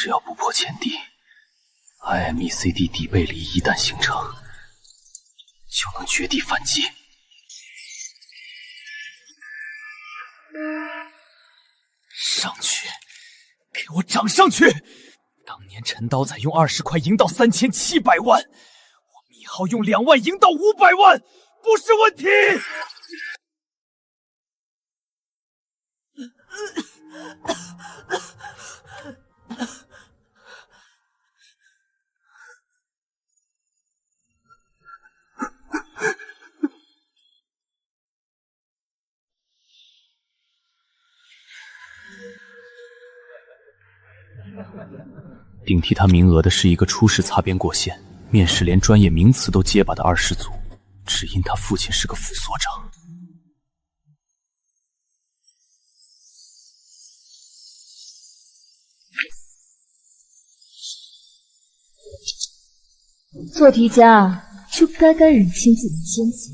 只要不破前地 ，IMECD 底背离一旦形成，就能绝地反击。上去，给我涨上去！当年陈刀仔用20块赢到3700万，我米浩用2万赢到500万，不是问题。顶替他名额的是一个初试擦边过线，面试连专业名词都结巴的20组，只因他父亲是个副所长。做题家就该认清自己的奸贼。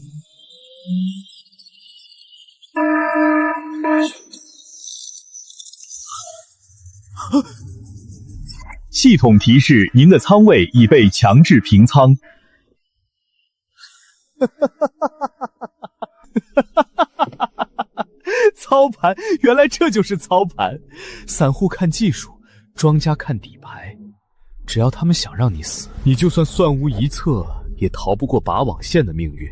系统提示：您的仓位已被强制平仓。操盘，原来这就是操盘。散户看技术，庄家看底牌。只要他们想让你死，你就算算无一策，也逃不过拔网线的命运。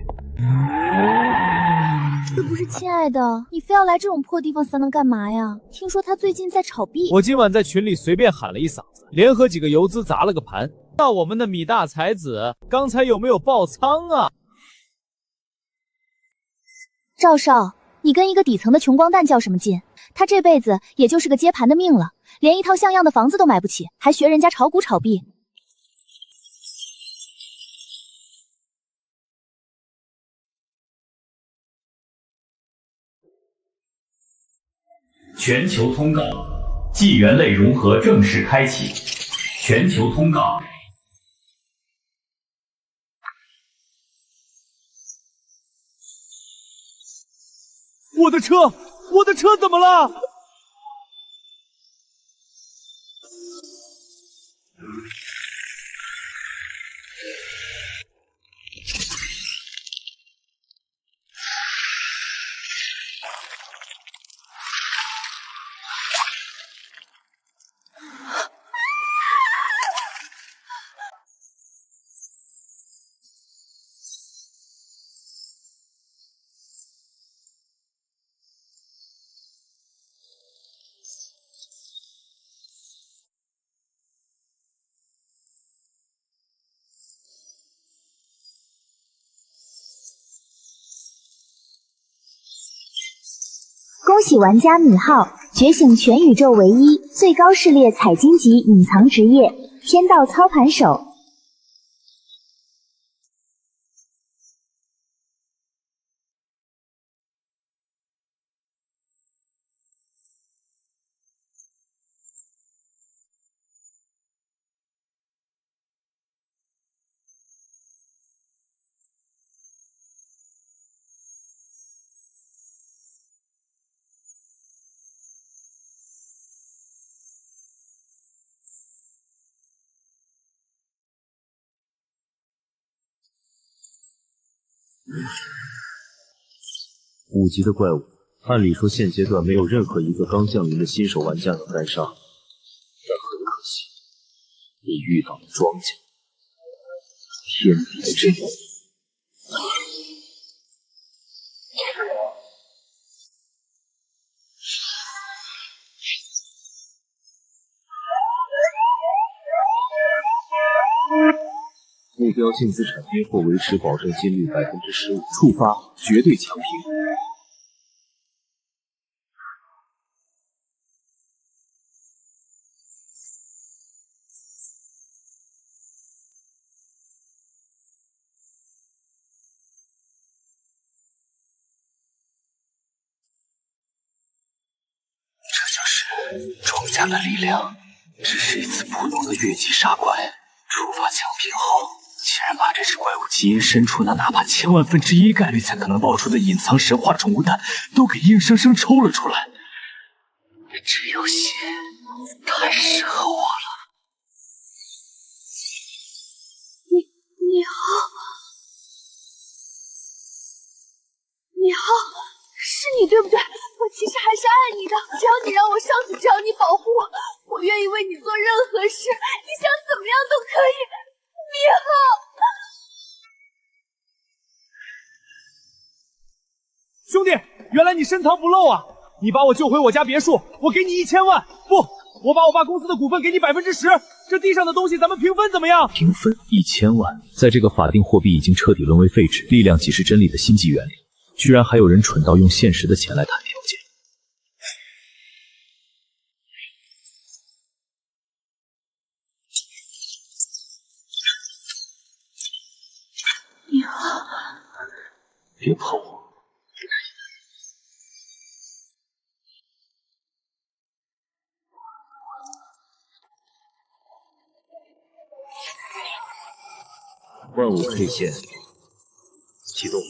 这不是亲爱的，你非要来这种破地方撒能干嘛呀？听说他最近在炒币。我今晚在群里随便喊了一嗓子，联合几个游资砸了个盘。那我们的米大才子刚才有没有爆仓啊？赵少，你跟一个底层的穷光蛋较什么劲？他这辈子也就是个接盘的命了，连一套像样的房子都买不起，还学人家炒股炒币。全球通告，纪元类融合正式开启。全球通告。我的车，我的车怎么了？恭喜玩家米浩觉醒全宇宙唯一最高视猎采金级隐藏职业天道操盘手。5级的怪物，按理说现阶段没有任何一个刚降临的新手玩家能单杀，但很可惜，你遇到了庄家天敌之敌。目标净资产跌或维持保证金率15%，触发绝对强平。这就是庄家的力量，只是一次普通的越级杀怪，触发强平后。竟然把这只怪物基因深处那哪怕千万分之一概率才可能爆出的隐藏神话宠物蛋都给硬生生抽了出来。这游戏太适合我了。是你对不对？我其实还是爱你的，只要你让我上去，只要你保护我，我愿意为你做任何事，你想怎么样都可以。米浩，兄弟，原来你深藏不露啊！你把我救回我家别墅，我给你1000万，不，我把我爸公司的股份给你10%，这地上的东西咱们平分怎么样？平分1000万，在这个法定货币已经彻底沦为废纸，力量即是真理的心机原理，居然还有人蠢到用现实的钱来谈条件。米浩，别碰我！万物 K 线启动。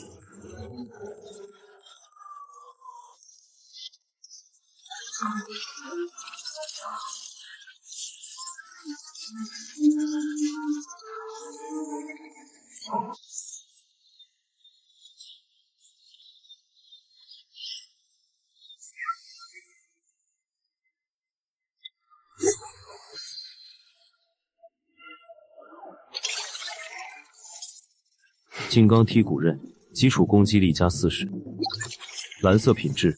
金刚剔骨刃，基础攻击力加40，蓝色品质。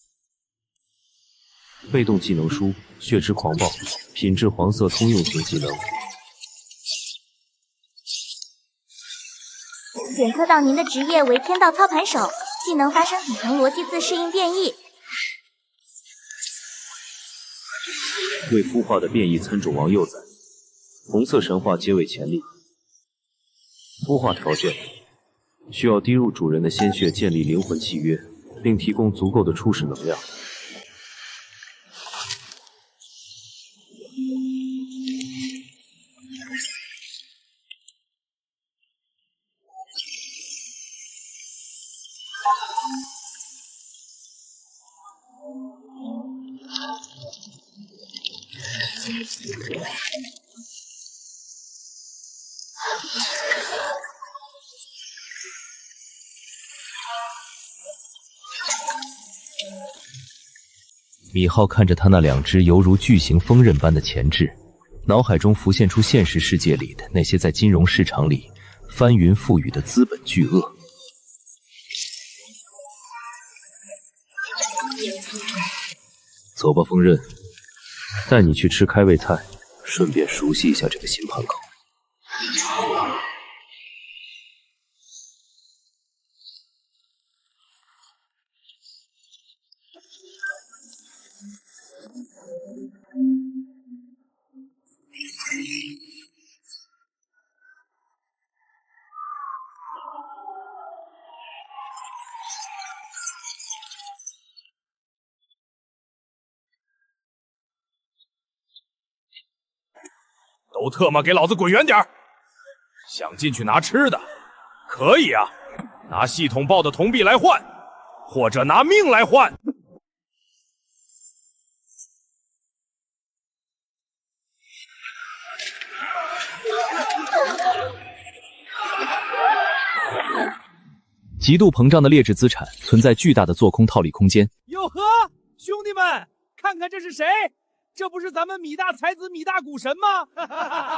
被动技能书血之狂暴，品质黄色通用型技能。检测到您的职业为天道操盘手，技能发生底层逻辑自适应变异。未孵化的变异参种王幼崽，红色神话结尾潜力。孵化条件：需要滴入主人的鲜血建立灵魂契约，并提供足够的初始能量。米浩看着他那2只犹如巨型锋刃般的前肢，脑海中浮现出现实世界里的那些在金融市场里翻云覆雨的资本巨鳄。走吧，锋刃，带你去吃开胃菜，顺便熟悉一下这个新盘口。都特么给老子滚远点儿！想进去拿吃的，可以啊，拿系统报的铜币来换，或者拿命来换。极度膨胀的劣质资产存在巨大的做空套利空间。哟呵，兄弟们，看看这是谁？这不是咱们米大才子、米大股神吗？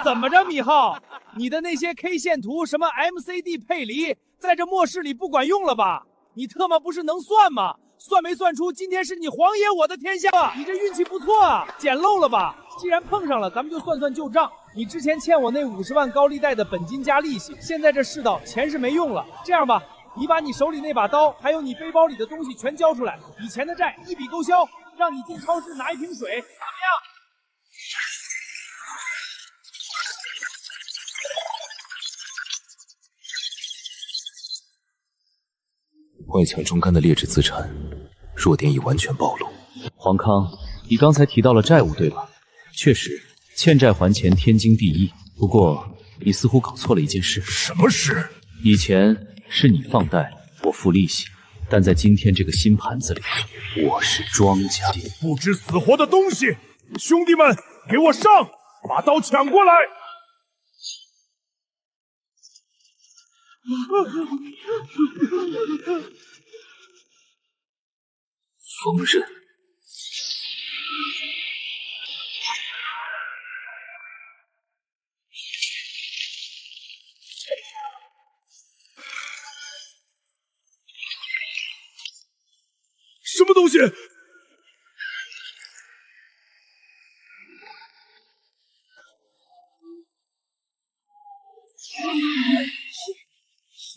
怎么着，米浩，你的那些 K 线图什么 MCD 配离，在这末世里不管用了吧？你特么不是能算吗？算没算出今天是你皇爷我的天下啊？你这运气不错啊，捡漏了吧？既然碰上了，咱们就算算旧账。你之前欠我那50万高利贷的本金加利息，现在这世道钱是没用了。这样吧，你把你手里那把刀，还有你背包里的东西全交出来，以前的债一笔勾销。让你进超市拿一瓶水，怎么样？外强中干的劣质资产，弱点已完全暴露。黄康，你刚才提到了债务，对吧？确实，欠债还钱天经地义。不过，你似乎搞错了一件事。什么事？以前是你放贷，我付利息。但在今天这个新盘子里，我是庄家。不知死活的东西！兄弟们，给我上！把刀抢过来！锋刃。什么东西？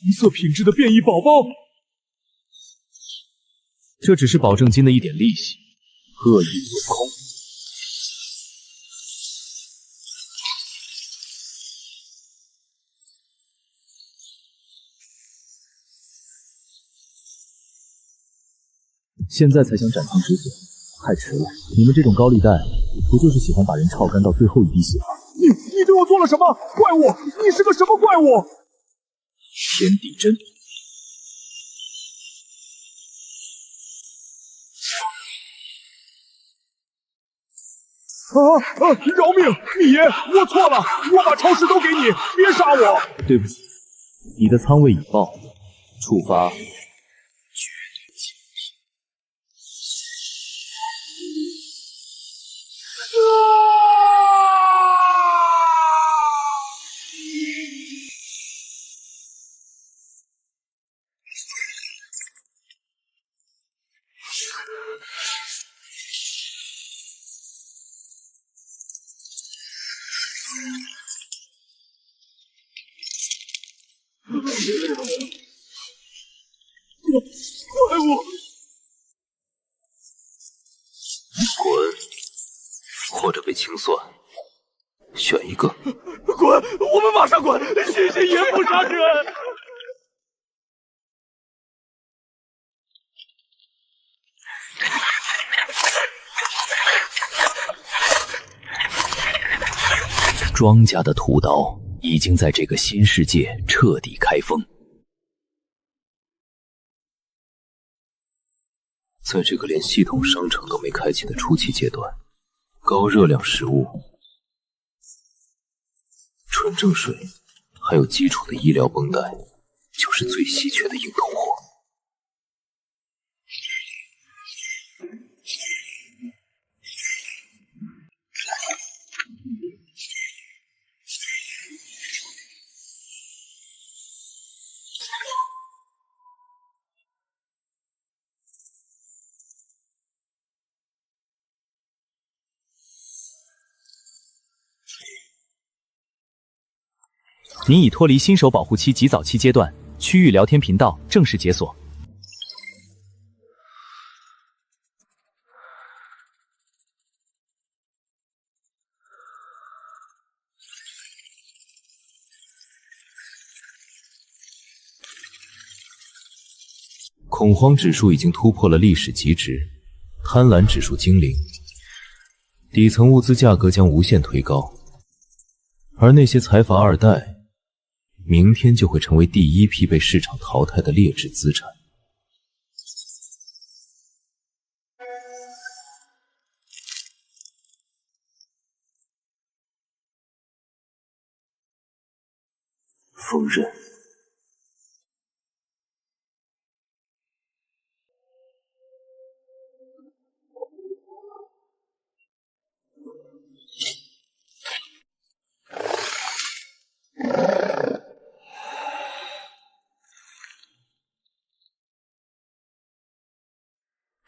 红色品质的变异宝宝，这只是保证金的一点利息，恶意做空。现在才想斩仓止损，太迟了。你们这种高利贷，不就是喜欢把人炒干到最后一滴血吗？你对我做了什么？怪物！你是个什么怪物？天地针。饶命！米爷，我错了，我把超市都给你，别杀我！对不起，你的仓位已爆，触发。怪物！滚，或者被清算，选一个。滚！我们马上滚！谢谢爷不杀之恩。庄家的屠刀已经在这个新世界彻底开封。在这个连系统商城都没开启的初期阶段，高热量食物、纯正水，还有基础的医疗绷带，就是最稀缺的硬通货。您已脱离新手保护期及早期阶段，区域聊天频道正式解锁。恐慌指数已经突破了历史极值，贪婪指数精灵，底层物资价格将无限推高，而那些财阀二代，明天就会成为第一批被市场淘汰的劣质资产。锋刃。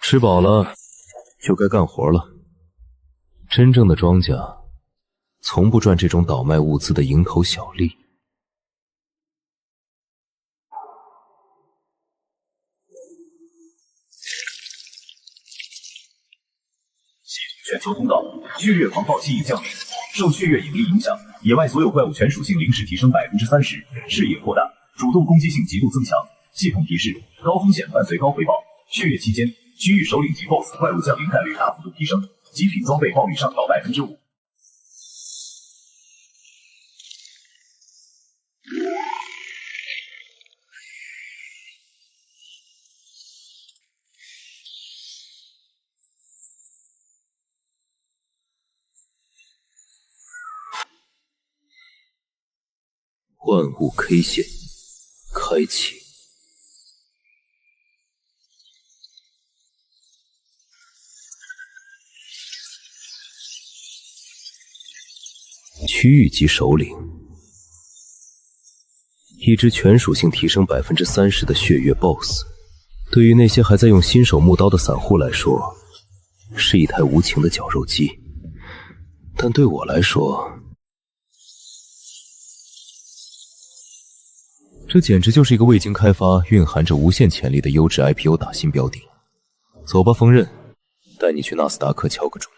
吃饱了，就该干活了。真正的庄家，从不赚这种倒卖物资的蝇头小利。全球通道，血月狂暴期已降临，受血月引力影响，野外所有怪物全属性临时提升30%，视野扩大，主动攻击性极度增强。系统提示：高风险伴随高回报。血月期间，区域首领级 BOSS 怪物降临概率大幅度提升，极品装备爆率上调5%。万物 K 线开启。区域级首领，一只全属性提升30%的血月 BOSS， 对于那些还在用新手木刀的散户来说，是一台无情的绞肉机。但对我来说，这简直就是一个未经开发、蕴含着无限潜力的优质 IPO 打新标的。走吧，锋刃，带你去纳斯达克敲个钟。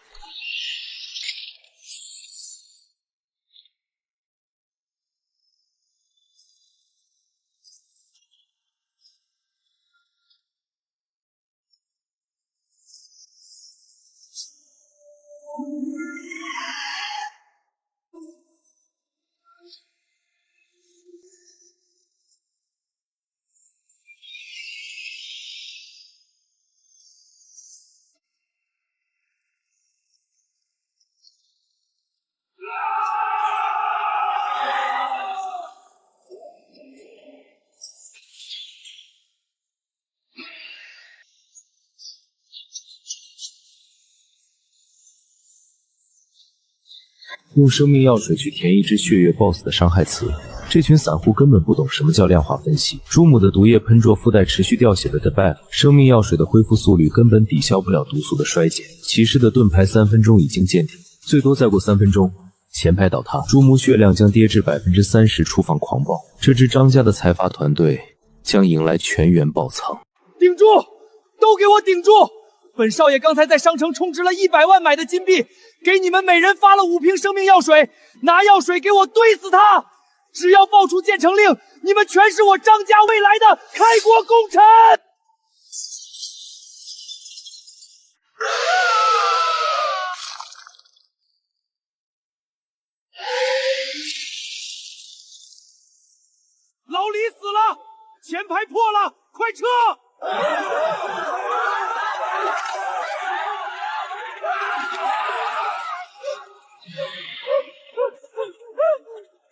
用生命药水去填一只血月 BOSS 的伤害词，这群散户根本不懂什么叫量化分析。朱姆的毒液喷灼附带持续掉血的 debuff， 生命药水的恢复速率根本抵消不了毒素的衰减。骑士的盾牌3分钟已经见顶，最多再过3分钟，前排倒塌，朱姆血量将跌至30%，触发狂暴。这支张家的财阀团队将迎来全员爆仓。顶住！都给我顶住！本少爷刚才在商城充值了100万买的金币，给你们每人发了5瓶生命药水，拿药水给我兑死他！只要爆出建成令，你们全是我张家未来的开国功臣！老李死了，前排破了，快撤！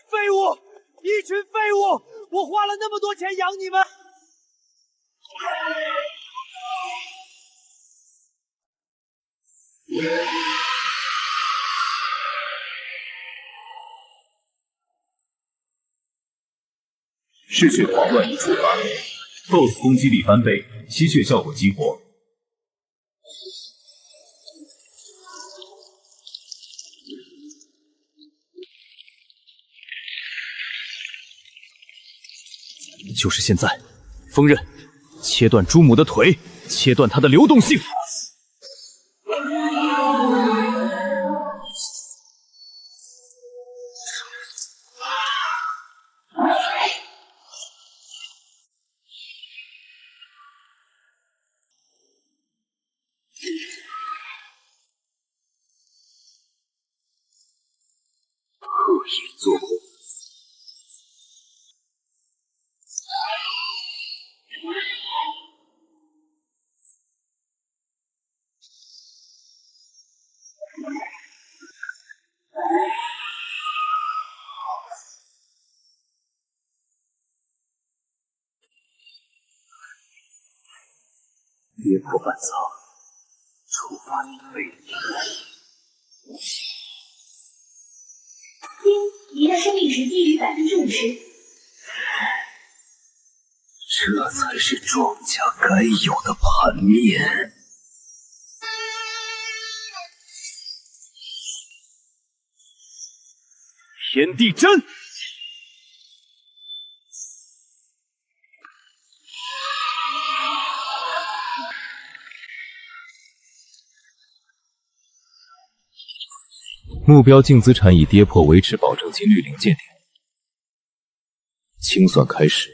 废物，一群废物！我花了那么多钱养你们，嗜血狂乱已触发 ，BOSS 攻击力翻倍，吸血效果激活。就是现在，锋刃，切断朱姆的腿，切断他的流动性。恶意做梦。跌破半藏，触发你的魅力。您的生命值低于50%。这才是庄家该有的盘面。天地真。目标净资产已跌破维持保证金率临界点，清算开始，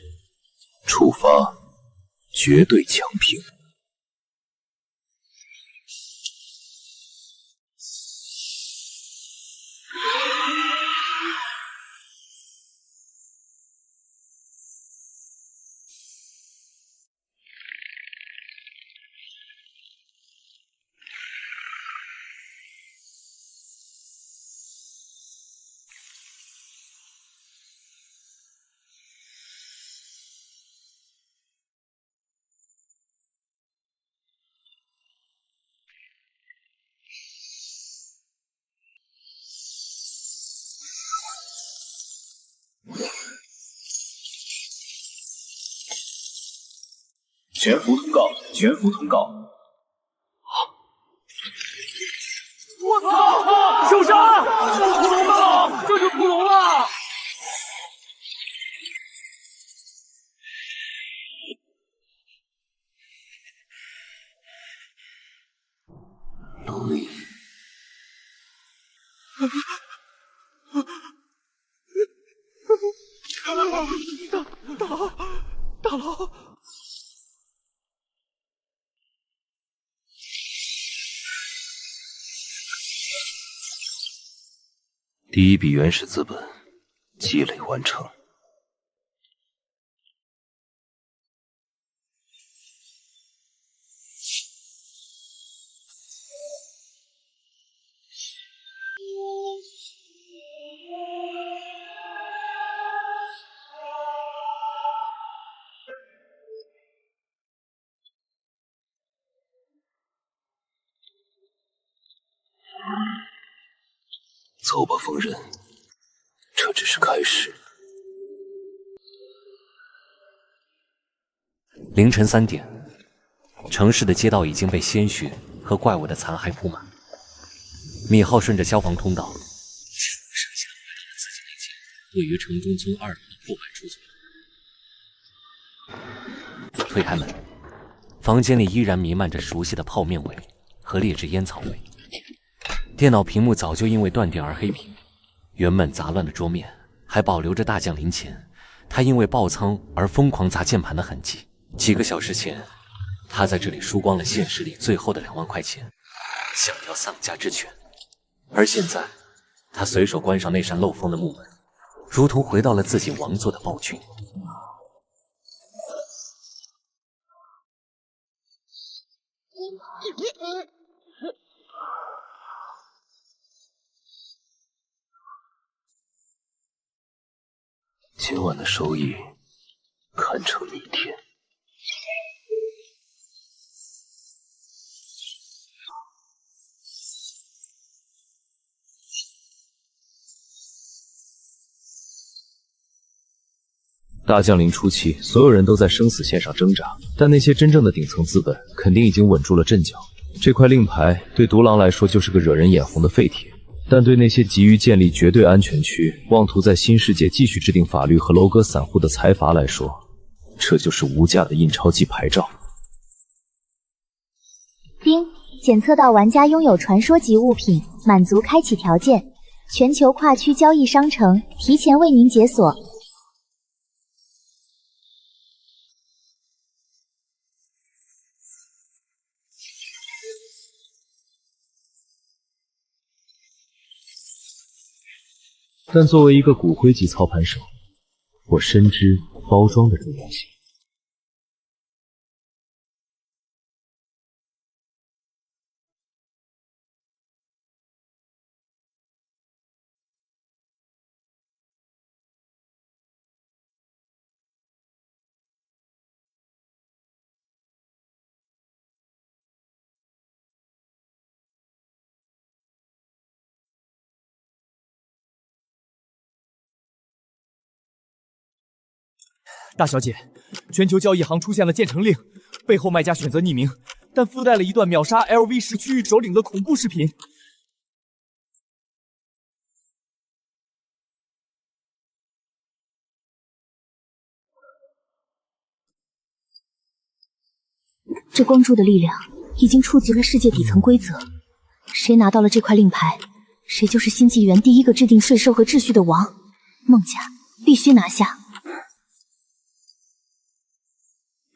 触发绝对强平。全服通告，全服通告。我操！受伤！这是普龙了！这是普龙了！龙鳞。大佬。第一笔原始资本积累完成。走吧，疯人，这只是开始。凌晨3点，城市的街道已经被鲜血和怪物的残骸铺满。米浩顺着消防通道，剩下回到了自己那间位于城中村2楼的破败出租。推开门，房间里依然弥漫着熟悉的泡面味和劣质烟草味。电脑屏幕早就因为断电而黑屏，原本杂乱的桌面还保留着大将临前他因为爆仓而疯狂砸键盘的痕迹。几个小时前，他在这里输光了现实里最后的2万块钱，想要丧家之犬。而现在，他随手关上那扇漏风的木门，如同回到了自己王座的暴君。今晚的收益堪称逆天。大降临初期，所有人都在生死线上挣扎，但那些真正的顶层资本肯定已经稳住了阵脚。这块令牌对独狼来说就是个惹人眼红的废铁，但对那些急于建立绝对安全区、妄图在新世界继续制定法律和楼阁散户的财阀来说，这就是无价的印钞机牌照。丁，检测到玩家拥有传说级物品，满足开启条件，全球跨区交易商城提前为您解锁。但作为一个骨灰级操盘手，我深知包装的重要性。大小姐，全球交易行出现了建成令，背后卖家选择匿名，但附带了一段秒杀 LV10区域首领的恐怖视频。这光柱的力量已经触及了世界底层规则，谁拿到了这块令牌，谁就是新纪元第一个制定税收和秩序的王。孟家必须拿下。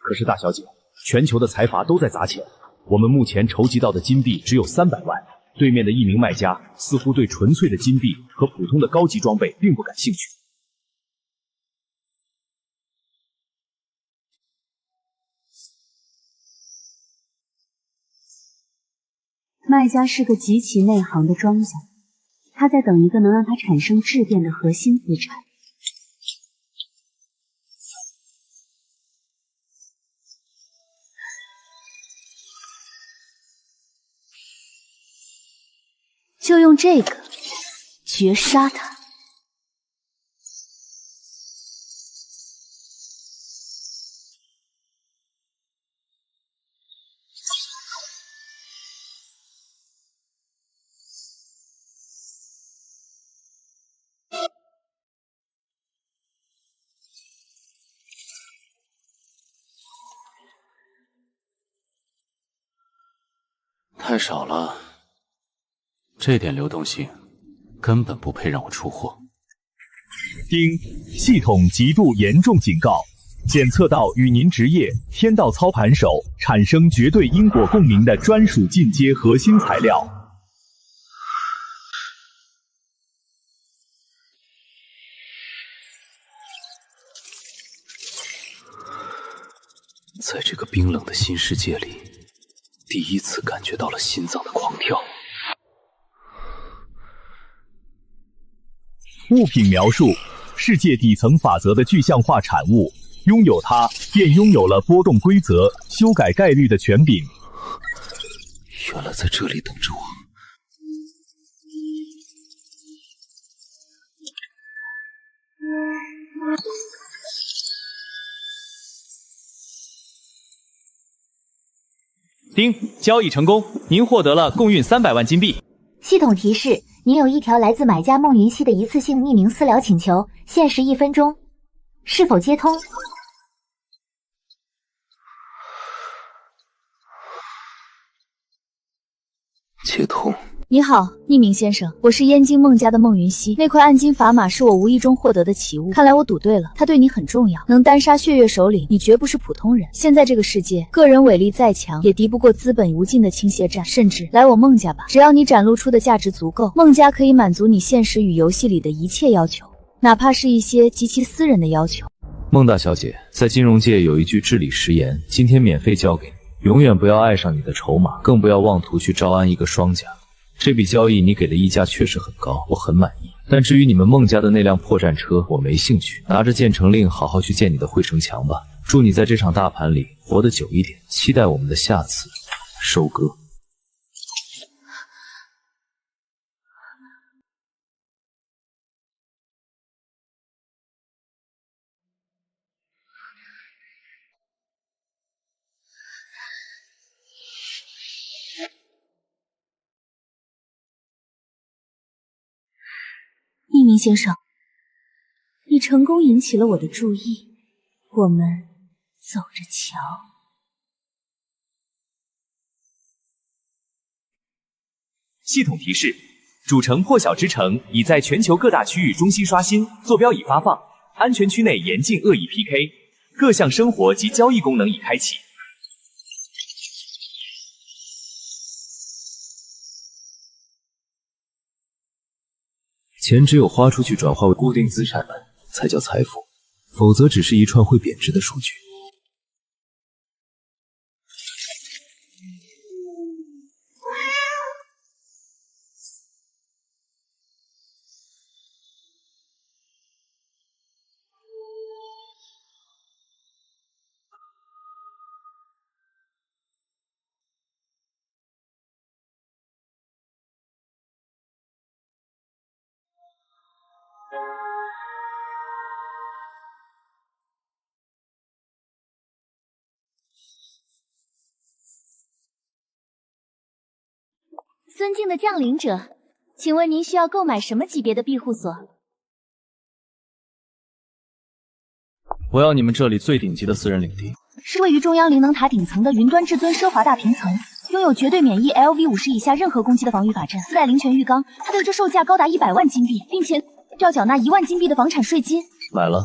可是大小姐，全球的财阀都在砸钱，我们目前筹集到的金币只有300万。对面的一名卖家似乎对纯粹的金币和普通的高级装备并不感兴趣。卖家是个极其内行的庄家，他在等一个能让他产生质变的核心资产。就用这个绝杀他。太少了，这点流动性根本不配让我出货。丁，系统极度严重警告，检测到与您职业天道操盘手产生绝对因果共鸣的专属进阶核心材料。在这个冰冷的新世界里，第一次感觉到了心脏的狂跳。物品描述：世界底层法则的具象化产物，拥有它便拥有了波动规则、修改概率的权柄。原来在这里等着我。丁，交易成功，您获得了共运300万金币。系统提示：您有一条来自买家孟云熙的一次性匿名私聊请求，限时1分钟，是否接通？接通。你好，匿名先生，我是燕京孟家的孟云熙。那块暗金砝码是我无意中获得的奇物，看来我赌对了，它对你很重要，能单杀血月首领，你绝不是普通人。现在这个世界，个人伟力再强，也敌不过资本无尽的倾斜战。甚至来我孟家吧，只要你展露出的价值足够，孟家可以满足你现实与游戏里的一切要求，哪怕是一些极其私人的要求。孟大小姐，在金融界有一句至理名言，今天免费交给你，永远不要爱上你的筹码，更不要妄图去招安一个双甲。这笔交易你给的溢价确实很高，我很满意。但至于你们孟家的那辆破战车，我没兴趣。拿着建成令，好好去建你的汇城墙吧。祝你在这场大盘里活得久一点，期待我们的下次收割。匿名先生，你成功引起了我的注意，我们走着瞧。系统提示：主城破晓之城已在全球各大区域中心刷新，坐标已发放，安全区内严禁恶意 PK， 各项生活及交易功能已开启。钱只有花出去转化为固定资产才叫财富，否则只是一串会贬值的数据。尊敬的降临者，请问您需要购买什么级别的庇护所？我要你们这里最顶级的私人领地，是位于中央灵能塔顶层的云端至尊奢华大平层，拥有绝对免疫 LV50以下任何攻击的防御法阵，自带灵泉浴缸，它的这售价高达100万金币，并且要缴纳1万金币的房产税金。买了。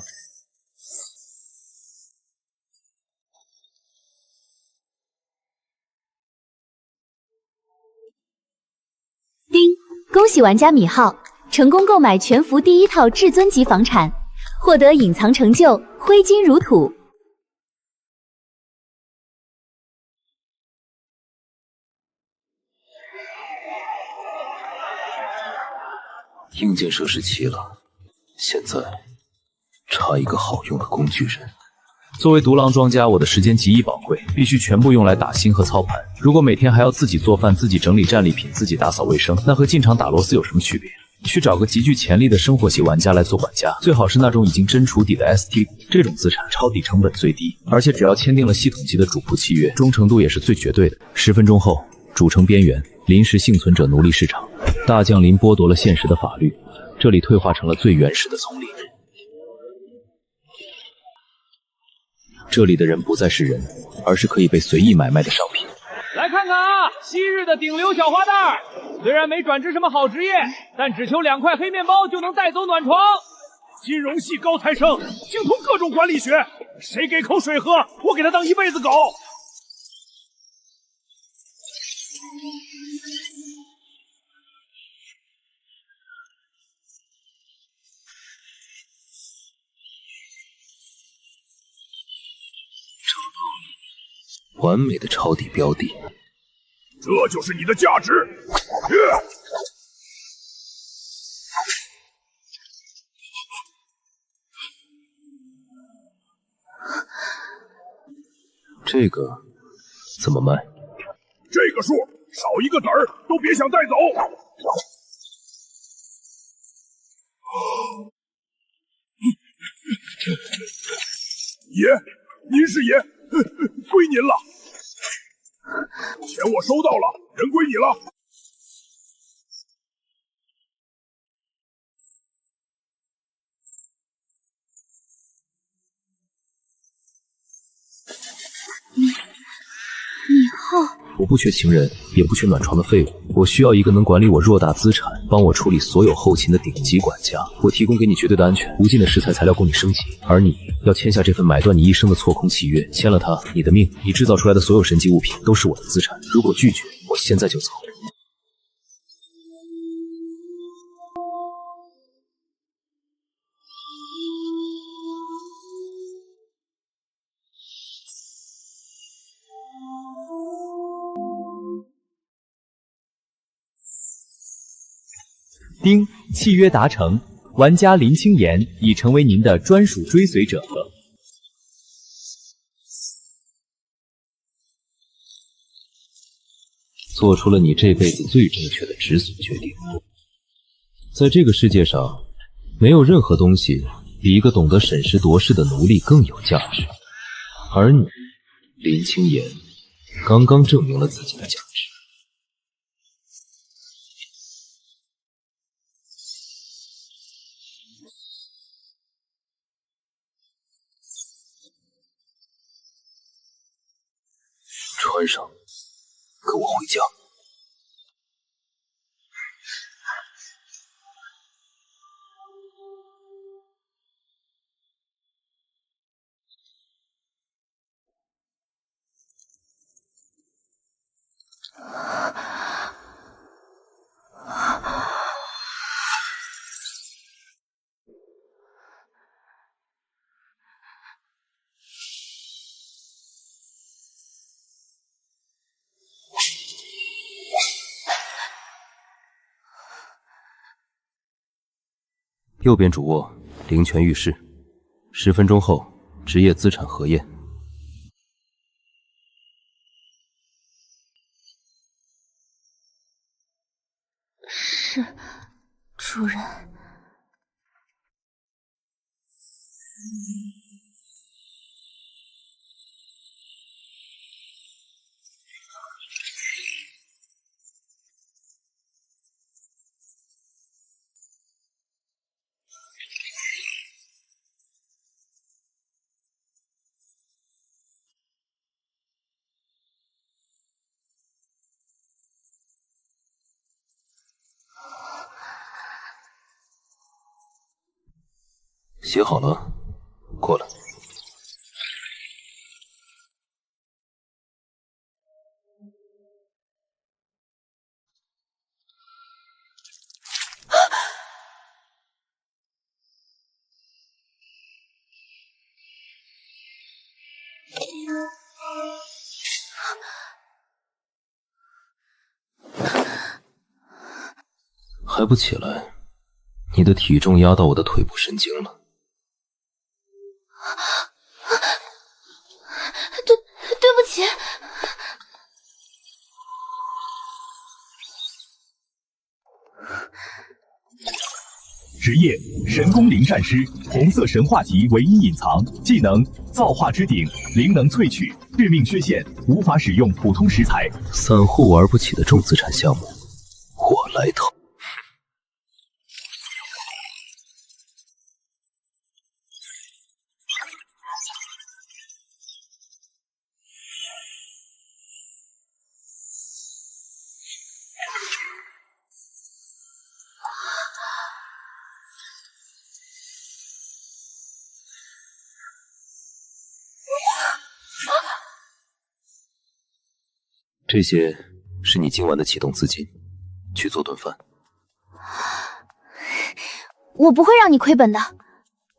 丁，恭喜玩家米浩成功购买全服第1套至尊级房产，获得隐藏成就挥金如土。硬件设施齐了，现在差一个好用的工具人。作为独狼庄家，我的时间极易宝贵，必须全部用来打星和操盘。如果每天还要自己做饭、自己整理战利品、自己打扫卫生，那和进场打螺丝有什么区别？去找个极具潜力的生活系玩家来做管家，最好是那种已经真除底的 ST 股，这种资产抄底成本最低，而且只要签订了系统级的主仆契约，忠诚度也是最绝对的。10分钟后，主城边缘临时幸存者奴隶市场，大降临剥夺了现实的法律，这里退化成了最原始的丛林。这里的人不再是人，而是可以被随意买卖的商品。来看看看啊，昔日的顶流小花旦儿，虽然没转职什么好职业，但只求2块黑面包就能带走暖床。金融系高材生，精通各种管理学，谁给口水喝，我给他当一辈子狗。完美的抄底标的，这就是你的价值。这个怎么卖？这个数少一个子儿都别想带走。爷，您是爷，归您了。钱我收到了，人归你了。以后我不缺情人，也不缺暖床的废物，我需要一个能管理我偌大资产，帮我处理所有后勤的顶级管家。我提供给你绝对的安全，无尽的食材材料供你升级，而你要签下这份买断你一生的错空契约。签了它，你的命，你制造出来的所有神级物品都是我的资产。如果拒绝，我现在就走。丁，契约达成，玩家林清言已成为您的专属追随者。做出了你这辈子最正确的止损决定。在这个世界上，没有任何东西比一个懂得审时度势的奴隶更有价值，而你，林清言，刚刚证明了自己的价值。穿上，跟我回家。右边主卧，灵泉浴室。10分钟后，职业资产核验。是，主人。写好了，过来。还不起来？你的体重压到我的腿部神经了。对不起。职业神功灵战师，红色神话级唯一隐藏技能：造化之鼎，灵能萃取，致命缺陷，无法使用普通食材。散户玩不起的重资产项目，我来投。这些是你今晚的启动资金，去做顿饭。我不会让你亏本的。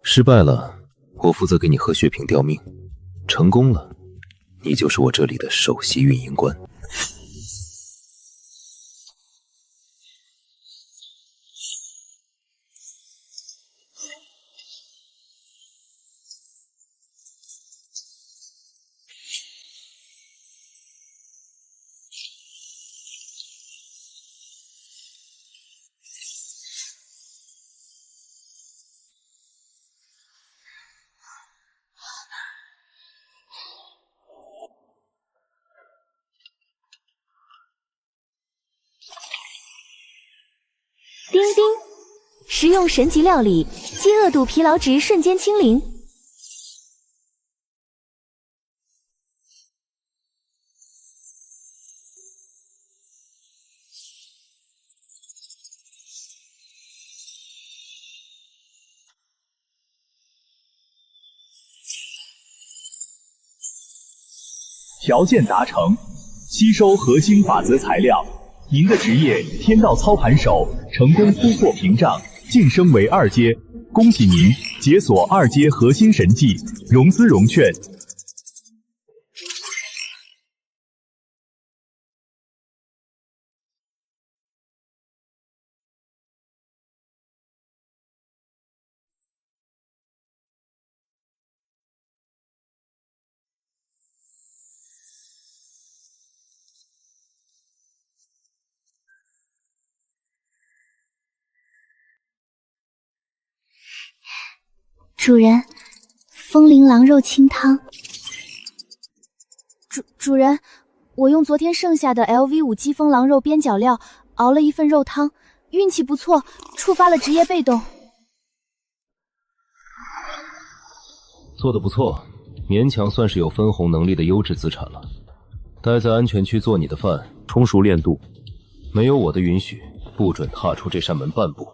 失败了，我负责给你喝血瓶吊命；成功了，你就是我这里的首席运营官。叮叮，食用神级料理，饥饿度疲劳值瞬间清零。条件达成，吸收核心法则材料。您的职业天道操盘手成功突破屏障，晋升为2阶，恭喜您解锁2阶核心神技融资融券。主人，风铃狼肉清汤。主人，我用昨天剩下的 LV5激风狼肉边角料熬了一份肉汤，运气不错，触发了职业被动。做得不错，勉强算是有分红能力的优质资产了。待在安全区做你的饭，充熟练度。没有我的允许，不准踏出这扇门半步。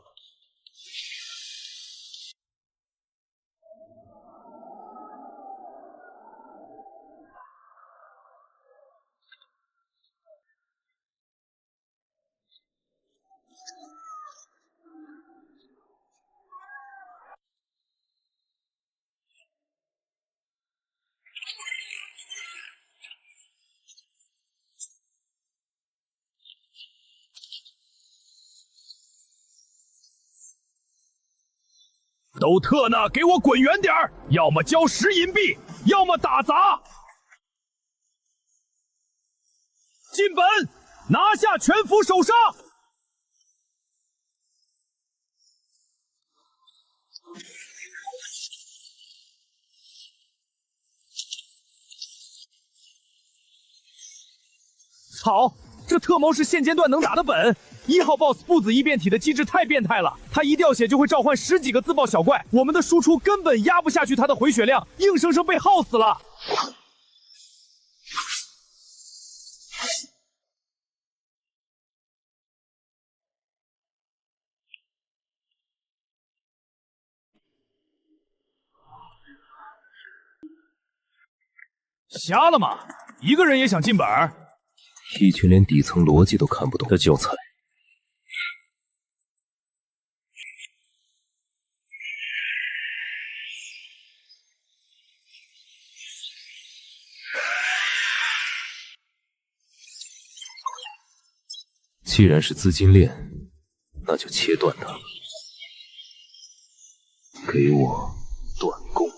都特呢，给我滚远点儿！要么交10银币，要么打砸！进本，拿下全服首杀！操！这特谋是现阶段能打的本。1号 BOSS 不子异变体的机制太变态了，他一掉血就会召唤10几个自爆小怪，我们的输出根本压不下去他的回血量，硬生生被耗死了。瞎了吗？一个人也想进本？一群连底层逻辑都看不懂的教材。既然是资金链，那就切断它，给我断供。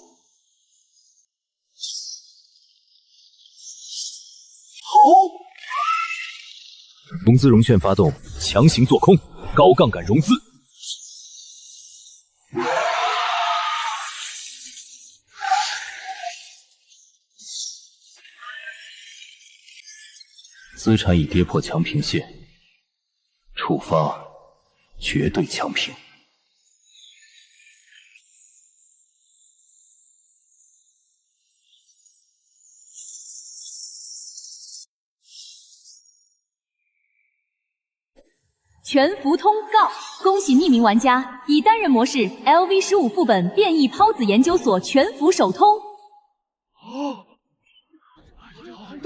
融资融券发动，强行做空，高杠杆融资。资产已跌破强平线，触发绝对强平。全服通告！恭喜匿名玩家以单人模式 LV15副本变异孢子研究所全服首通。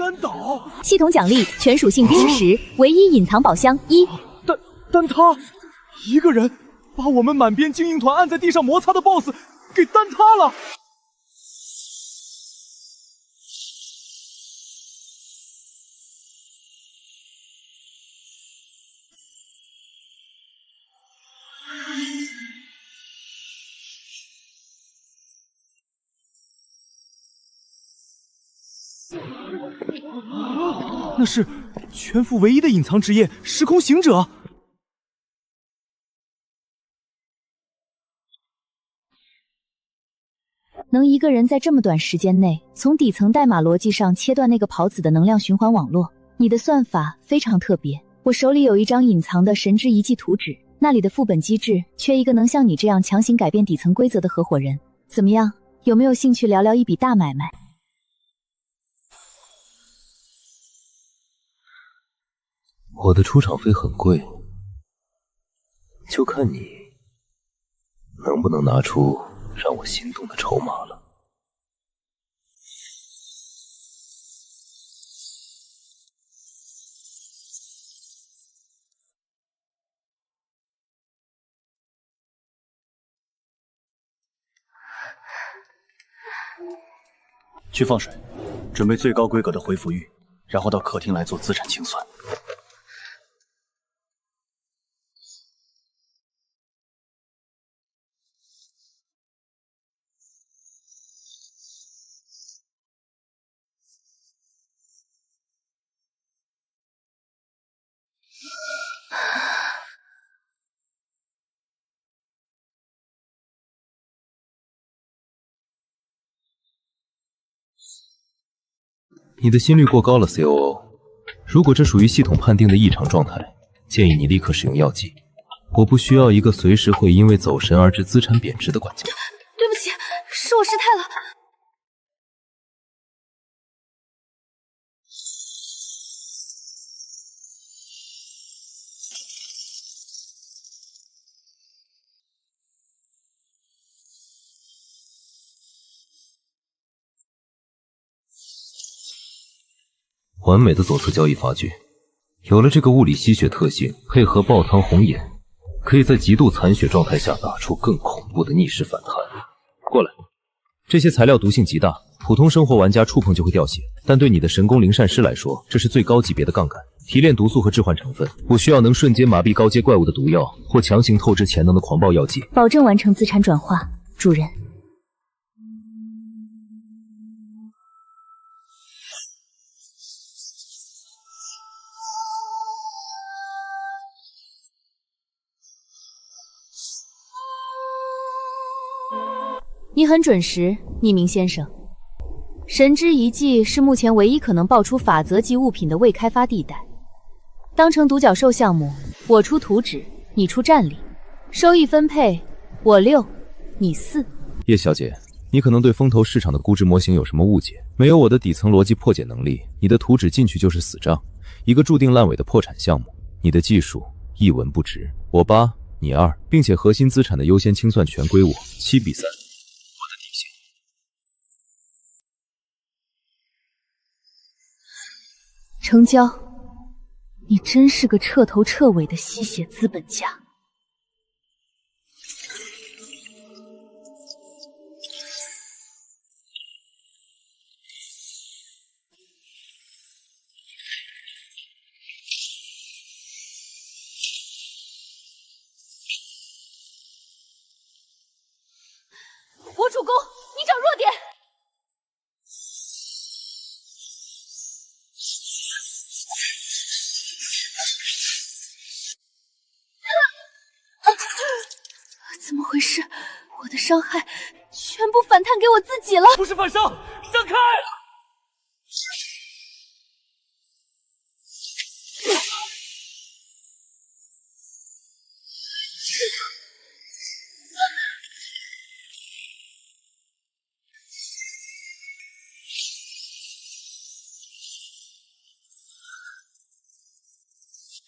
单岛。系统奖励全属性冰石，唯一隐藏宝箱1。但他一个人把我们满编精英团按在地上摩擦的 BOSS 给单塌了。那是全服唯一的隐藏职业——时空行者。能一个人在这么短时间内从底层代码逻辑上切断那个袍子的能量循环网络，你的算法非常特别。我手里有一张隐藏的神之遗迹图纸，那里的副本机制缺一个能像你这样强行改变底层规则的合伙人。怎么样，有没有兴趣聊聊一笔大买卖？我的出场费很贵，就看你能不能拿出让我心动的筹码了。去放水，准备最高规格的回复玉，然后到客厅来做资产清算。你的心率过高了 ，COO。如果这属于系统判定的异常状态，建议你立刻使用药剂。我不需要一个随时会因为走神而致资产贬值的管家。对不起，是我失态了。完美的左侧交易发具，有了这个物理吸血特性，配合爆汤红眼，可以在极度残血状态下打出更恐怖的逆势反弹。过来，这些材料毒性极大，普通生活玩家触碰就会掉血，但对你的神功灵善师来说，这是最高级别的杠杆，提炼毒素和置换成分。我需要能瞬间麻痹高阶怪物的毒药，或强行透支潜能的狂暴药剂，保证完成资产转化，主人。你很准时，匿名先生。神之遗迹是目前唯一可能爆出法则级物品的未开发地带。当成独角兽项目，我出图纸，你出战力，收益分配我6，你4。叶小姐，你可能对风投市场的估值模型有什么误解？没有我的底层逻辑破解能力，你的图纸进去就是死账，一个注定烂尾的破产项目。你的技术一文不值，我8，你2，并且核心资产的优先清算全归我，7比3。成交，你真是个彻头彻尾的吸血资本家。我主攻，你找弱点。怎么回事？我的伤害全部反弹给我自己了！不是反伤，闪开！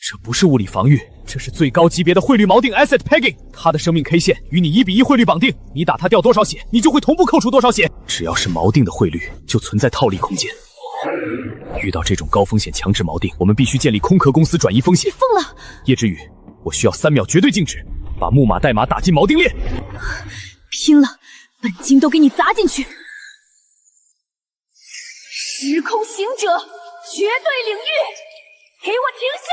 这不是物理防御，这是最高级别的汇率锚定 Asset Pegging。它的生命 K 线与你1比1汇率绑定，你打它掉多少血，你就会同步扣除多少血。只要是锚定的汇率，就存在套利空间。遇到这种高风险强制锚定，我们必须建立空壳公司转移风险。你疯了！叶之羽，我需要3秒绝对静止，把木马代码打进锚定链。拼了，本金都给你砸进去！时空行者，绝对领域，给我停下！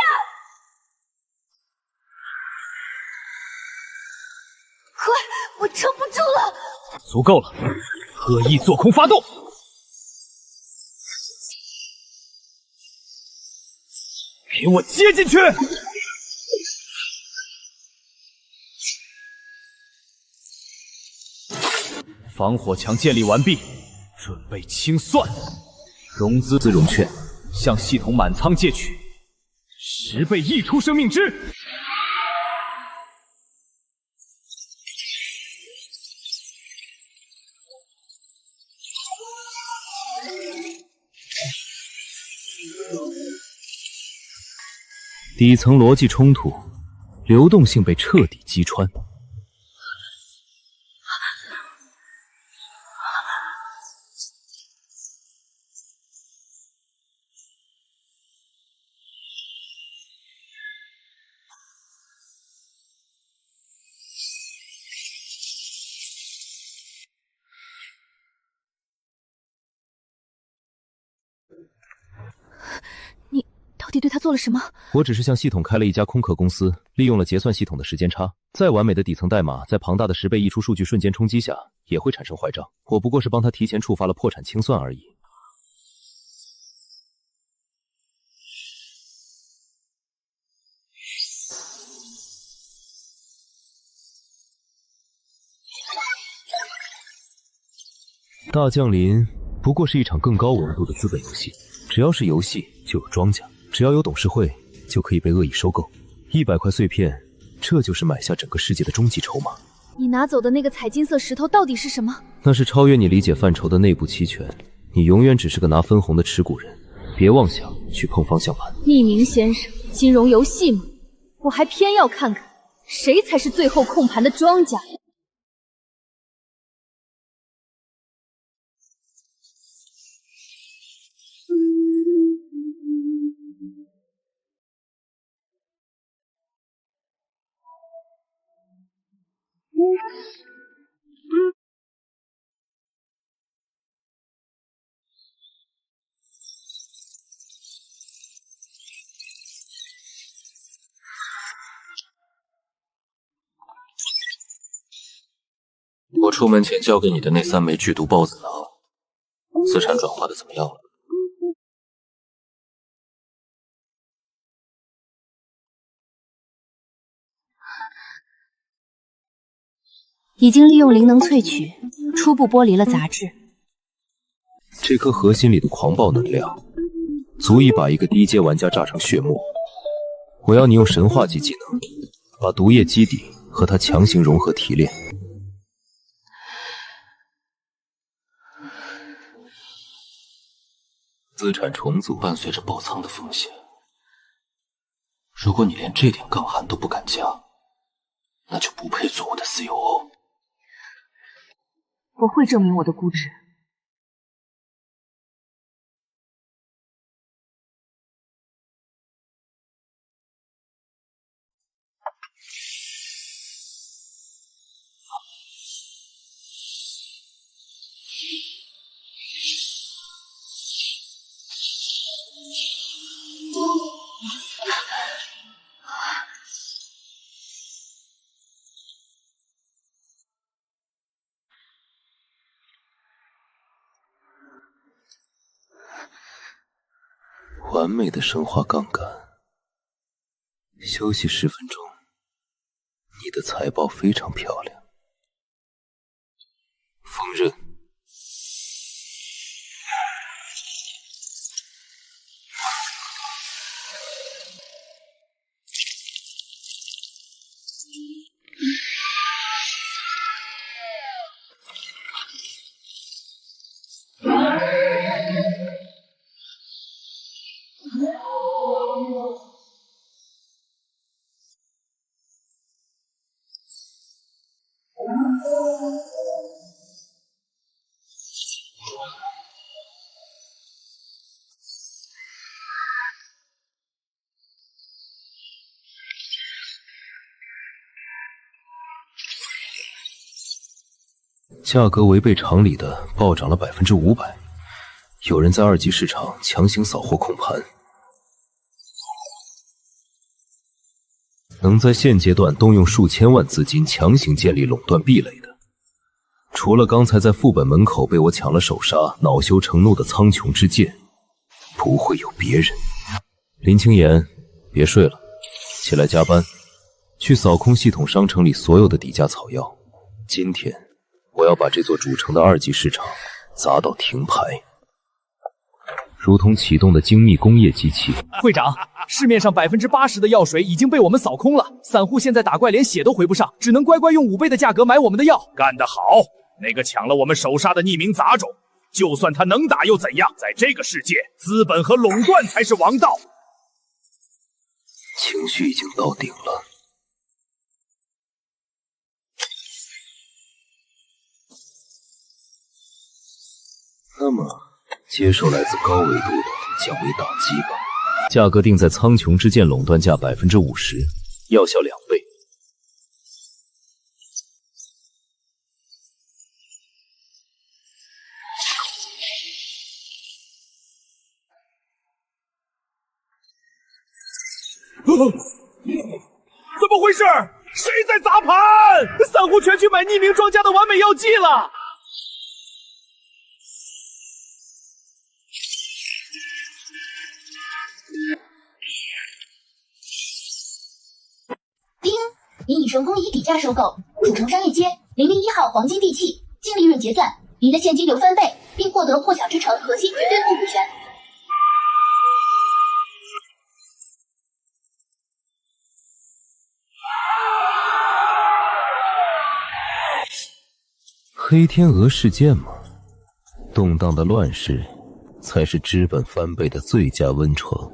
快，我撑不住了！足够了，恶意做空发动！给我接进去！防火墙建立完毕，准备清算。融资融券，向系统满仓借取10倍溢出生命之。底层逻辑冲突，流动性被彻底击穿。到底对他做了什么？我只是向系统开了一家空壳公司，利用了结算系统的时间差。再完美的底层代码，在庞大的10倍溢出数据瞬间冲击下，也会产生坏账。我不过是帮他提前触发了破产清算而已。大降临不过是一场更高维度的资本游戏，只要是游戏就有庄家。只要有董事会，就可以被恶意收购。100块碎片，这就是买下整个世界的终极筹码。你拿走的那个彩金色石头到底是什么？那是超越你理解范畴的内部期权，你永远只是个拿分红的持股人，别妄想去碰方向盘。匿名先生，金融游戏吗？我还偏要看看谁才是最后控盘的庄家。我出门前交给你的那3枚剧毒孢子囊，资产转化的怎么样了？已经利用灵能萃取，初步剥离了杂质。这颗核心里的狂暴能量，足以把一个低阶玩家炸成血沫。我要你用神话级技能，把毒液基底和它强行融合提炼。资产重组伴随着爆仓的风险，如果你连这点杠杆都不敢加，那就不配做我的 COO。我会证明我的估值。完美的生化杠杆。休息10分钟。你的财报非常漂亮。锋刃。价格违背常理的暴涨了500%，有人在二级市场强行扫货控盘。能在现阶段动用数千万资金强行建立垄断壁垒的，除了刚才在副本门口被我抢了首杀、恼羞成怒的苍穹之剑，不会有别人。林清言，别睡了，起来加班，去扫空系统商城里所有的底价草药。今天我要把这座主城的2级市场砸到停牌，如同启动的精密工业机器。会长，市面上80%的药水已经被我们扫空了，散户现在打怪连血都回不上，只能乖乖用5倍的价格买我们的药。干得好！那个抢了我们首杀的匿名杂种，就算他能打又怎样？在这个世界，资本和垄断才是王道。情绪已经到顶了。那么，接受来自高维度的降维打击吧。价格定在苍穹之剑垄断价50%，药效2倍。怎么回事？谁在砸盘？散户全去买匿名庄家的完美药剂了。丁，您已成功以底价收购主城商业街001号黄金地契，净利润结算，您的现金流翻倍，并获得破晓之城核心绝对控股权。黑天鹅事件吗？动荡的乱世，才是资本翻倍的最佳温床。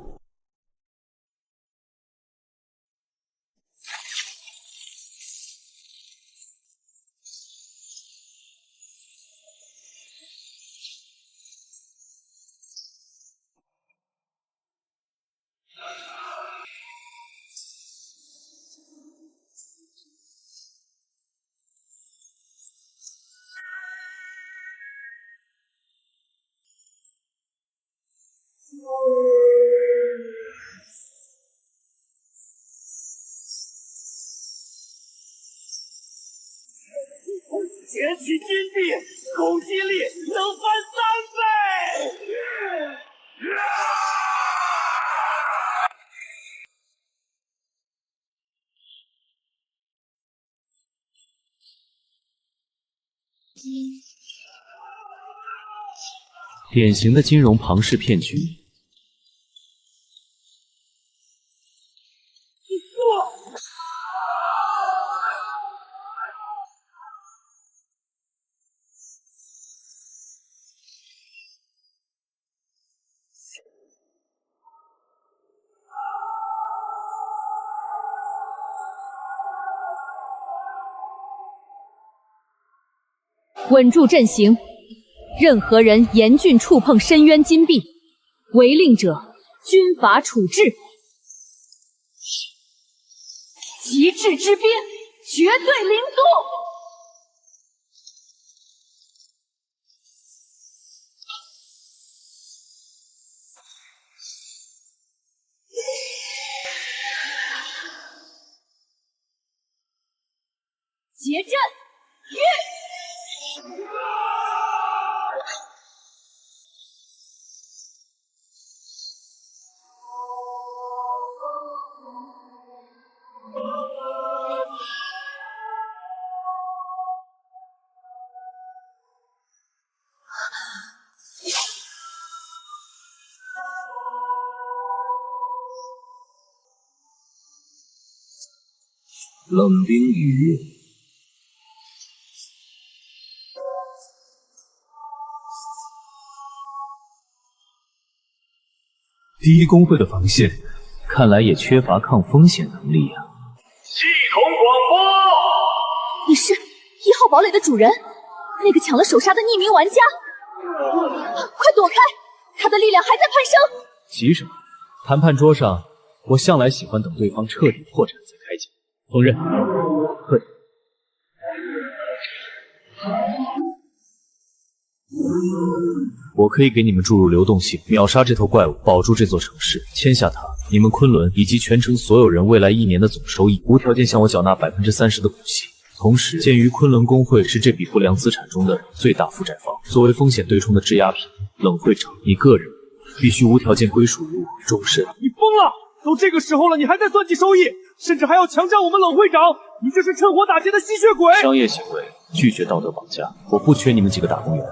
捡取金币，攻击力能翻3倍！典型的金融庞氏骗局。稳住阵型，任何人严峻触碰深渊金币，违令者军法处置。极致之鞭，绝对零度。结阵，冷冰雨。第一公会的防线，看来也缺乏抗风险能力啊。系统广播，你是1号堡垒的主人，那个抢了首杀的匿名玩家，快躲开！他的力量还在攀升。急什么？谈判桌上，我向来喜欢等对方彻底破产再开讲。锋刃，喝。我可以给你们注入流动性，秒杀这头怪物，保住这座城市，签下它，你们昆仑以及全城所有人未来1年的总收益，无条件向我缴纳30%的股息。同时，鉴于昆仑工会是这笔不良资产中的最大负债方，作为风险对冲的质押品，冷会长，你个人必须无条件归属于我，终身。你疯了！都这个时候了，你还在算计收益，甚至还要强占我们冷会长，你这是趁火打劫的吸血鬼！商业行为，拒绝道德绑架。我不缺你们几个打工员，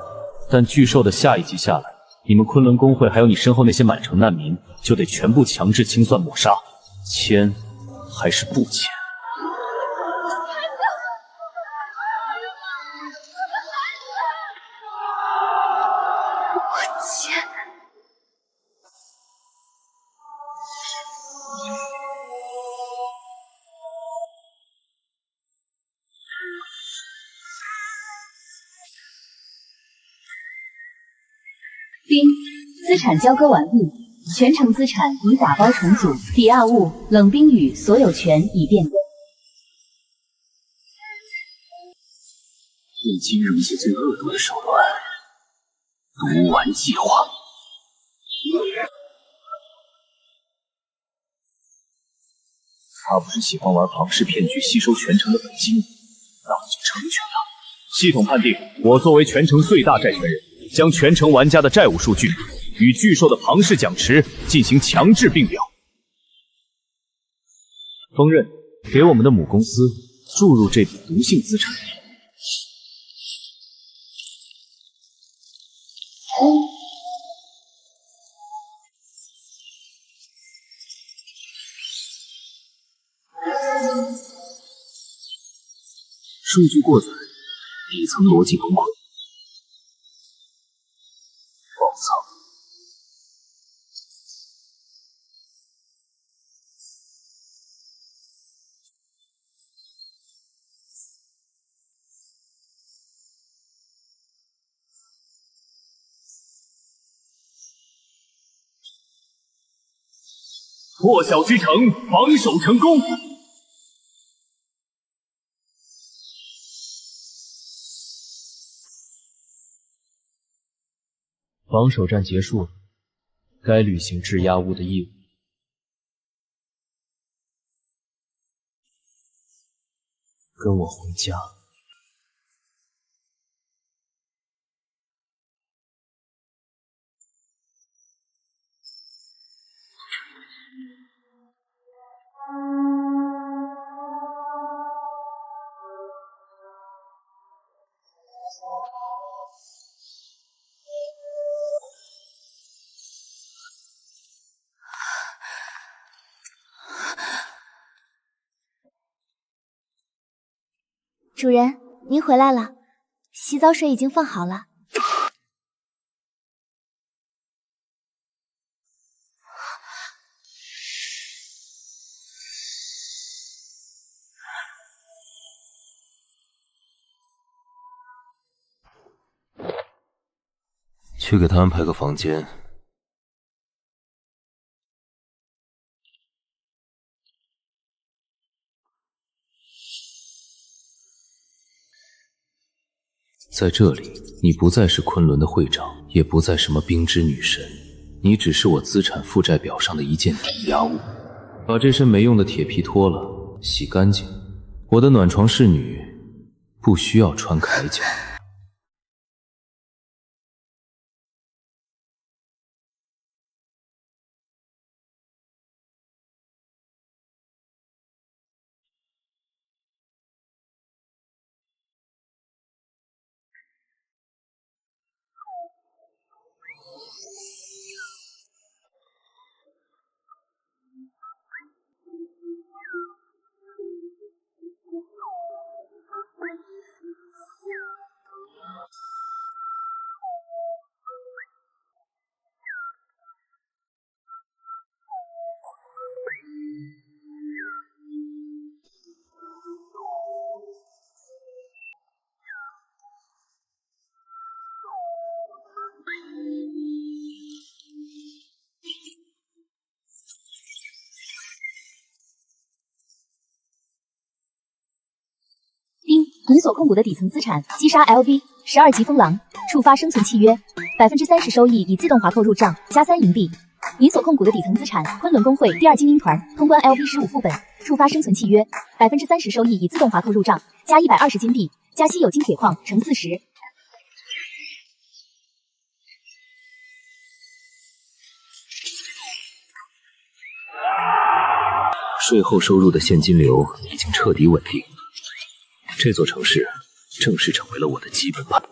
但巨兽的下一级下来，你们昆仑工会还有你身后那些满城难民，就得全部强制清算抹杀。签还是不签？丁，资产交割完毕，全城资产已打包重组，抵押物冷冰雨所有权已变更。以金融界最恶毒的手段——毒丸计划。他不是喜欢玩庞氏骗局吸收全城的本金，那我就成全他。系统判定，我作为全城最大债权人，将全城玩家的债务数据与巨兽的庞氏奖池进行强制并表。锋刃，给我们的母公司注入这笔毒性资产。数据过载，底层逻辑崩溃。宝藏。破晓之城防守成功。防守战结束了，该履行质押物的义务。跟我回家。主人，您回来了，洗澡水已经放好了。去给他安排个房间。在这里，你不再是昆仑的会长，也不再什么冰之女神，你只是我资产负债表上的一件抵押物。把这身没用的铁皮脱了，洗干净。我的暖床侍女不需要穿铠甲。你所控股的底层资产击杀 LV12级风狼，触发生存契约，30%收益已自动滑扣入账，加3银币。你所控股的底层资产昆仑工会第2精英团，通关 LV15副本，触发生存契约，30%收益已自动滑扣入账，加120金币，加稀有金铁矿乘40。税后收入的现金流已经彻底稳定，这座城市正式成为了我的基本盘。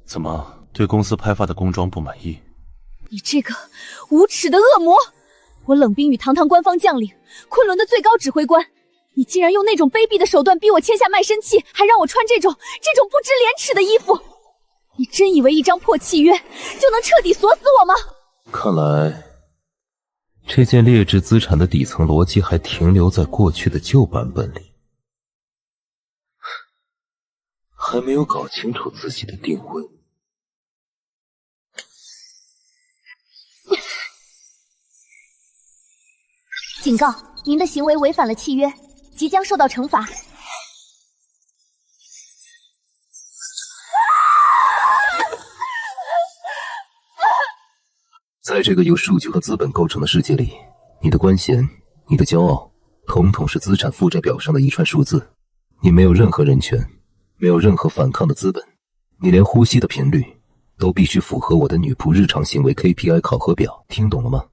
怎么对公司派发的工装不满意？你这个无耻的恶魔！我冷冰雨堂堂官方将领，昆仑的最高指挥官，你竟然用那种卑鄙的手段逼我签下卖身契，还让我穿这种不知廉耻的衣服！你真以为一张破契约就能彻底锁死我吗？看来，这件劣质资产的底层逻辑还停留在过去的旧版本里，还没有搞清楚自己的定位。警告，您的行为违反了契约，即将受到惩罚。在这个由数据和资本构成的世界里，你的官衔、你的骄傲，统统是资产负债表上的一串数字。你没有任何人权，没有任何反抗的资本，你连呼吸的频率都必须符合我的女仆日常行为 KPI 考核表，听懂了吗？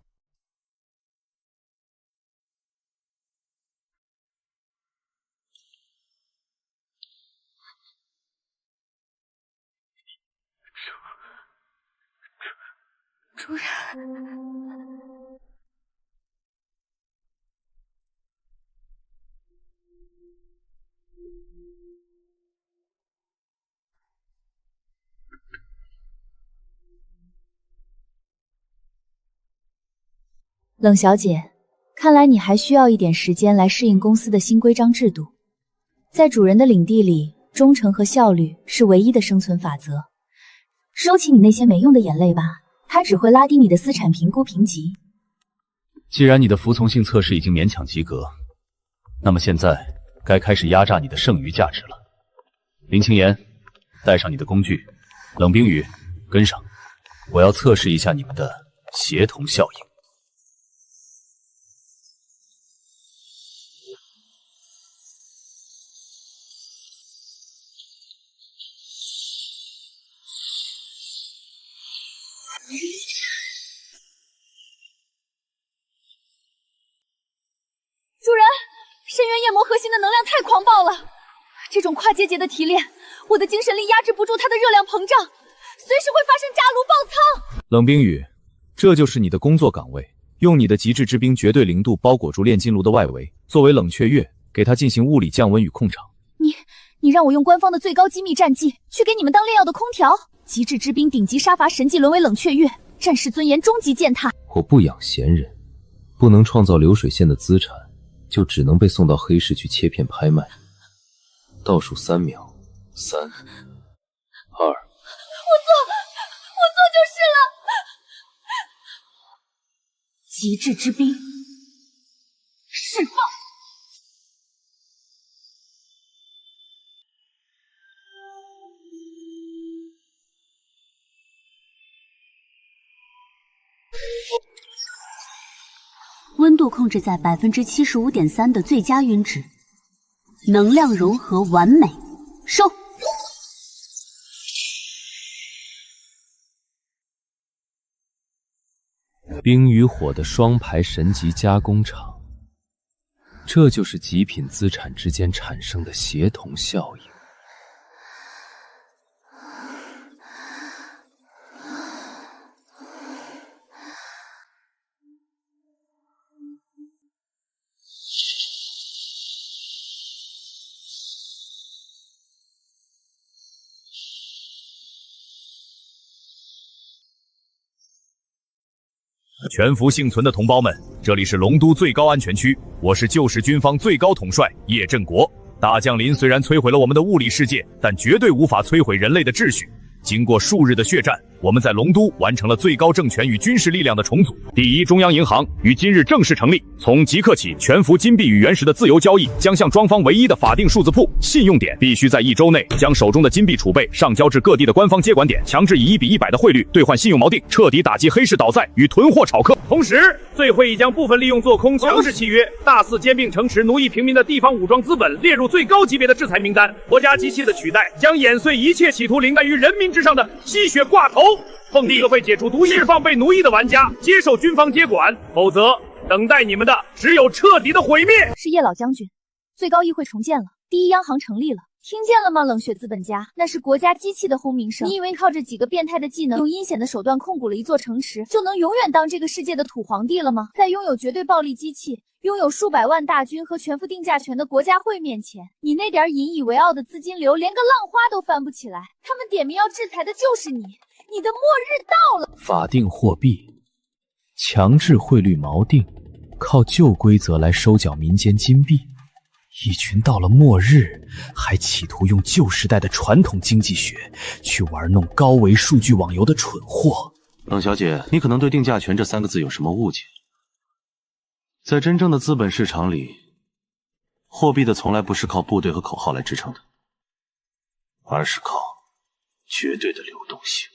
主人，冷小姐，看来你还需要一点时间来适应公司的新规章制度。在主人的领地里，忠诚和效率是唯一的生存法则。收起你那些没用的眼泪吧，它只会拉低你的资产评估评级。既然你的服从性测试已经勉强及格，那么现在该开始压榨你的剩余价值了。林清言，带上你的工具，冷冰雨，跟上，我要测试一下你们的协同效应。主人，深渊夜魔核心的能量太狂暴了，这种跨阶节的提炼，我的精神力压制不住它的热量膨胀，随时会发生炸炉爆仓。冷冰雨，这就是你的工作岗位，用你的极致之冰绝对零度包裹住炼金炉的外围，作为冷却月，给它进行物理降温与控场。你让我用官方的最高机密战绩去给你们当炼药的空调？极致之冰顶级杀伐神技沦为冷却月，战士尊严终极践踏。我不养闲人，不能创造流水线的资产，就只能被送到黑市去切片拍卖。倒数3秒，3、2。我做就是了。极致之冰。度控制在75.3%的最佳晕值，能量融合完美，收。冰与火的双排神级加工厂，这就是极品资产之间产生的协同效应。全服幸存的同胞们，这里是龙都最高安全区，我是救世军方最高统帅叶振国。大降临虽然摧毁了我们的物理世界，但绝对无法摧毁人类的秩序。经过数日的血战，我们在龙都完成了最高政权与军事力量的重组。第一中央银行于今日正式成立，从即刻起，全服金币与原石的自由交易将向庄方唯一的法定数字铺信用点必须在1周内将手中的金币储备上交至各地的官方接管点，强制以1:100的汇率兑换信用锚定，彻底打击黑市倒债与囤货炒客。同时，罪会已将部分利用做空强制契约、大肆兼并城池、奴役平民的地方武装资本列入最高级别的制裁名单。国家机器的取代将碾碎一切企图凌驾于人民之上的吸血挂头。奉帝会解除毒释放被奴役的玩家，接受军方接管，否则等待你们的只有彻底的毁灭。是叶老将军，最高议会重建了，第一央行成立了。听见了吗，冷血资本家？那是国家机器的轰鸣声。你以为靠着几个变态的技能，用阴险的手段控股了一座城池，就能永远当这个世界的土皇帝了吗？在拥有绝对暴力机器、拥有数百万大军和全副定价权的国家会面前，你那点引以为傲的资金流连个浪花都翻不起来。他们点名要制裁的就是你，你的末日到了。法定货币，强制汇率锚定，靠旧规则来收缴民间金币。一群到了末日还企图用旧时代的传统经济学去玩弄高维数据网游的蠢货。冷小姐，你可能对定价权这3个字有什么误解？在真正的资本市场里，货币的从来不是靠部队和口号来支撑的，而是靠绝对的流动性。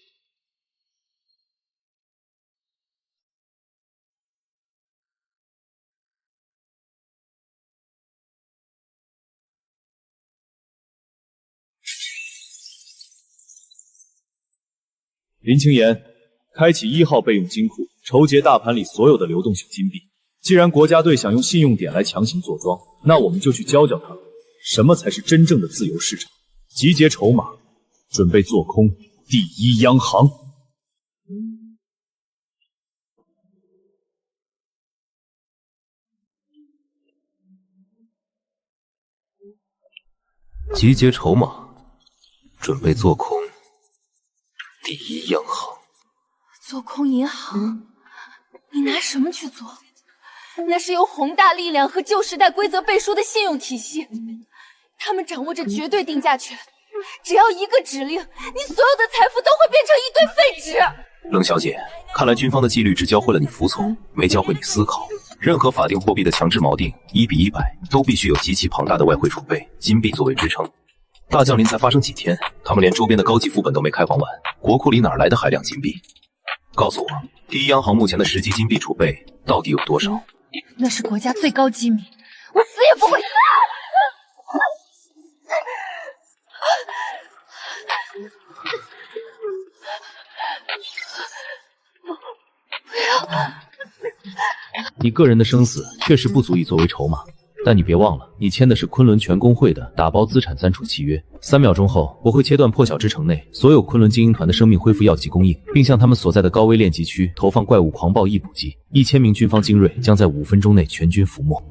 林清言，开启1号备用金库，筹集大盘里所有的流动性金币。既然国家队想用信用点来强行坐庄，那我们就去教教他们，什么才是真正的自由市场。集结筹码，准备做空第一央行。集结筹码，准备做空第一央行。做空银行？你拿什么去做？那是由宏大力量和旧时代规则背书的信用体系，他们掌握着绝对定价权，只要一个指令，你所有的财富都会变成一堆废纸。冷小姐，看来军方的纪律只教会了你服从，没教会你思考。任何法定货币的强制锚定1:100都必须有极其庞大的外汇储备金币作为支撑。大降临才发生几天，他们连周边的高级副本都没开荒完，国库里哪来的海量金币？告诉我，第一央行目前的实际金币储备到底有多少？那是国家最高机密，我死也不会。不要！你个人的生死确实不足以作为筹码，但你别忘了，你签的是昆仑全工会的打包资产暂储契约。3秒钟后，我会切断破晓之城内所有昆仑精英团的生命恢复药剂供应，并向他们所在的高危练级区投放怪物狂暴易补剂。1000名军方精锐将在5分钟内全军覆没。2、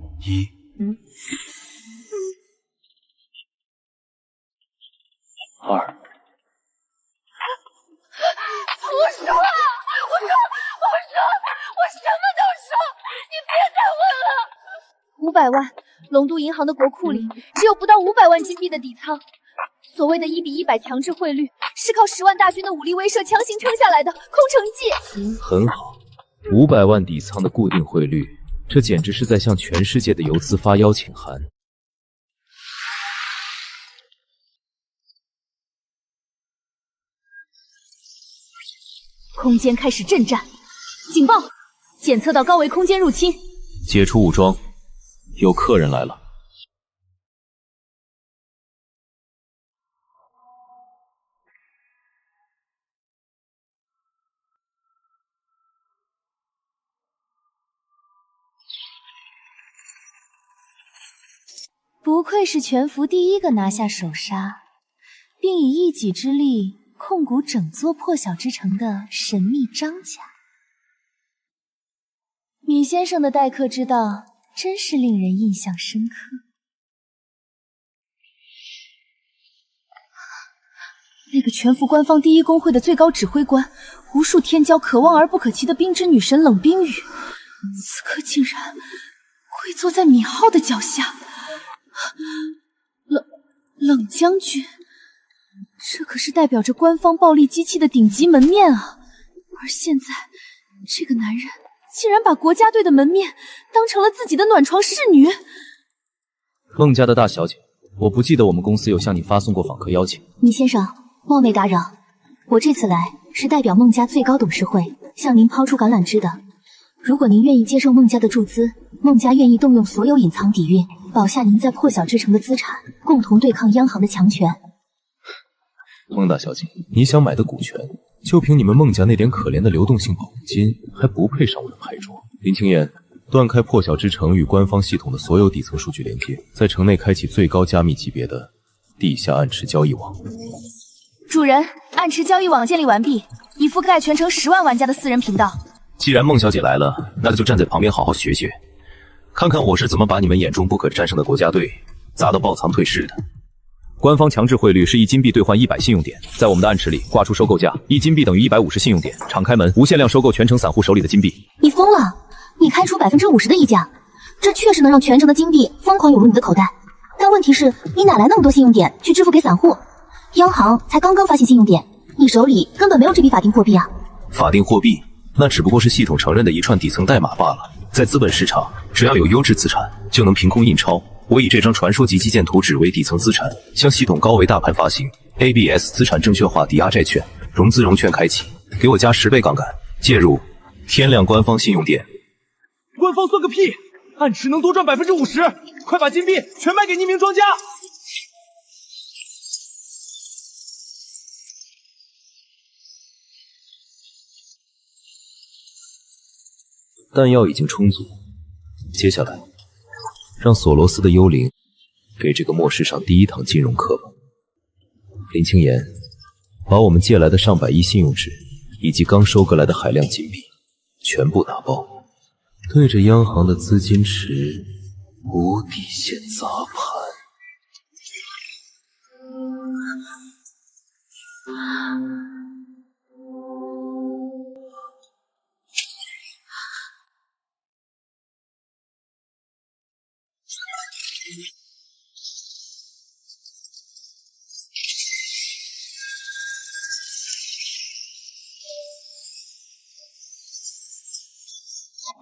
我什么都说，你别再问了。500万，龙都银行的国库里只有不到500万金币的底仓。所谓的1:100强制汇率，是靠10万大军的武力威慑强行撑下来的空城计。很好，500万底仓的固定汇率，这简直是在向全世界的游资发邀请函。空间开始震战，警报！检测到高维空间入侵，解除武装，有客人来了。不愧是全服第一个拿下首杀，并以一己之力控股整座破晓之城的神秘张家。米先生的待客之道真是令人印象深刻。那个全服官方第一公会的最高指挥官，无数天骄可望而不可及的冰之女神冷冰雨，此刻竟然跪坐在米浩的脚下。冷将军，这可是代表着官方暴力机器的顶级门面啊！而现在，这个男人竟然把国家队的门面当成了自己的暖床侍女。孟家的大小姐，我不记得我们公司有向你发送过访客邀请。米先生，冒昧打扰，我这次来是代表孟家最高董事会向您抛出橄榄枝的。如果您愿意接受孟家的注资，孟家愿意动用所有隐藏底蕴，保下您在破晓之城的资产，共同对抗央行的强权。孟大小姐，你想买的股权，就凭你们孟家那点可怜的流动性保证金，还不配上我的牌桌。林清言，断开破晓之城与官方系统的所有底层数据连接，在城内开启最高加密级别的地下暗池交易网。主人，暗池交易网建立完毕，已覆盖全城10万玩家的私人频道。既然孟小姐来了，那就站在旁边好好学学，看看我是怎么把你们眼中不可战胜的国家队砸到爆仓退市的。官方强制汇率是1金币兑换100信用点，在我们的暗池里挂出收购价，1金币等于150信用点，敞开门，无限量收购全城散户手里的金币。你疯了！你开出50%的溢价，这确实能让全城的金币疯狂涌入你的口袋。但问题是，你哪来那么多信用点去支付给散户？央行才刚刚发行信用点，你手里根本没有这笔法定货币啊！法定货币？那只不过是系统承认的一串底层代码罢了。在资本市场，只要有优质资产，就能凭空印钞。我以这张传说级基建图纸为底层资产，向系统高维大盘发行 ABS 资产证券化抵押债券，融资融券开启，给我加10倍杠杆，介入天量官方信用点。官方算个屁！暗池能多赚50%，快把金币全卖给匿名庄家！弹药已经充足，接下来让索罗斯的幽灵给这个末世上第一堂金融课吧。林清言，把我们借来的上百亿信用纸以及刚收割来的海量金币全部打包，对着央行的资金池无底线砸盘。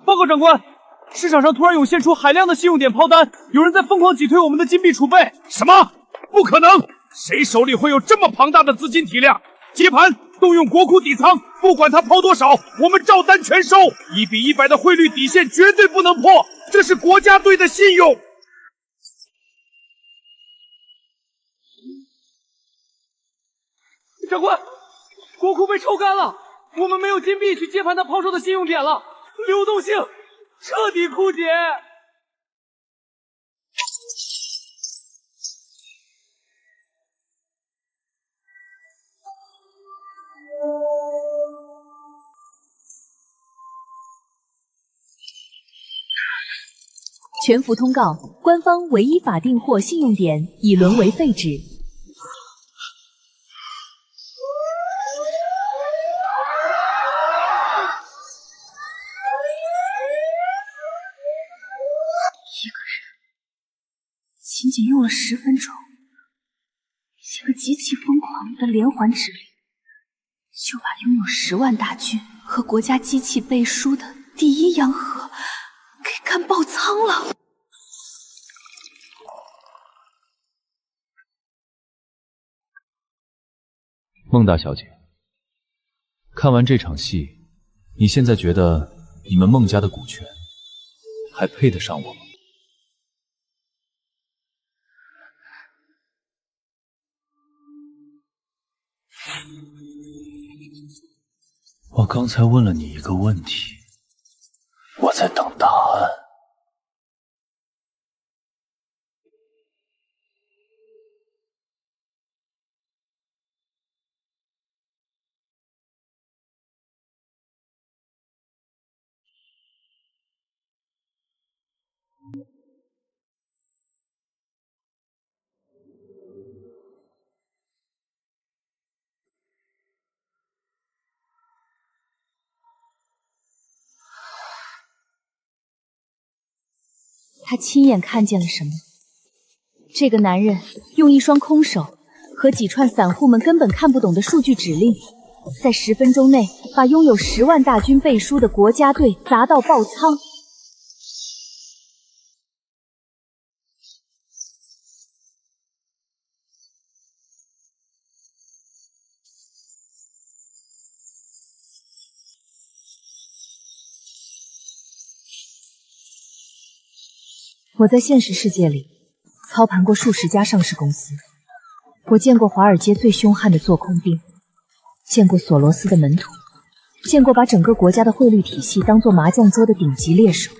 报告长官，市场上突然涌现出海量的信用点抛单，有人在疯狂挤兑我们的金币储备。什么？不可能！谁手里会有这么庞大的资金体量？接盘，动用国库底仓，不管他抛多少，我们照单全收。1比100的汇率底线绝对不能破，这是国家队的信用。长官，国库被抽干了，我们没有金币去接盘他抛售的信用点了。流动性彻底枯竭。全服通告：官方唯一法定货信用点已沦为废纸。仅仅用了10分钟，一个极其疯狂的连环指令，就把拥有10万大军和国家机器背书的第一洋河给干爆仓了。孟大小姐，看完这场戏，你现在觉得你们孟家的股权还配得上我吗？我刚才问了你一个问题，我在等答案。他亲眼看见了什么？这个男人用一双空手和几串散户们根本看不懂的数据指令，在10分钟内把拥有10万大军背书的国家队砸到爆仓。我在现实世界里操盘过数十家上市公司，我见过华尔街最凶悍的做空兵，见过索罗斯的门徒，见过把整个国家的汇率体系当作麻将桌的顶级猎手。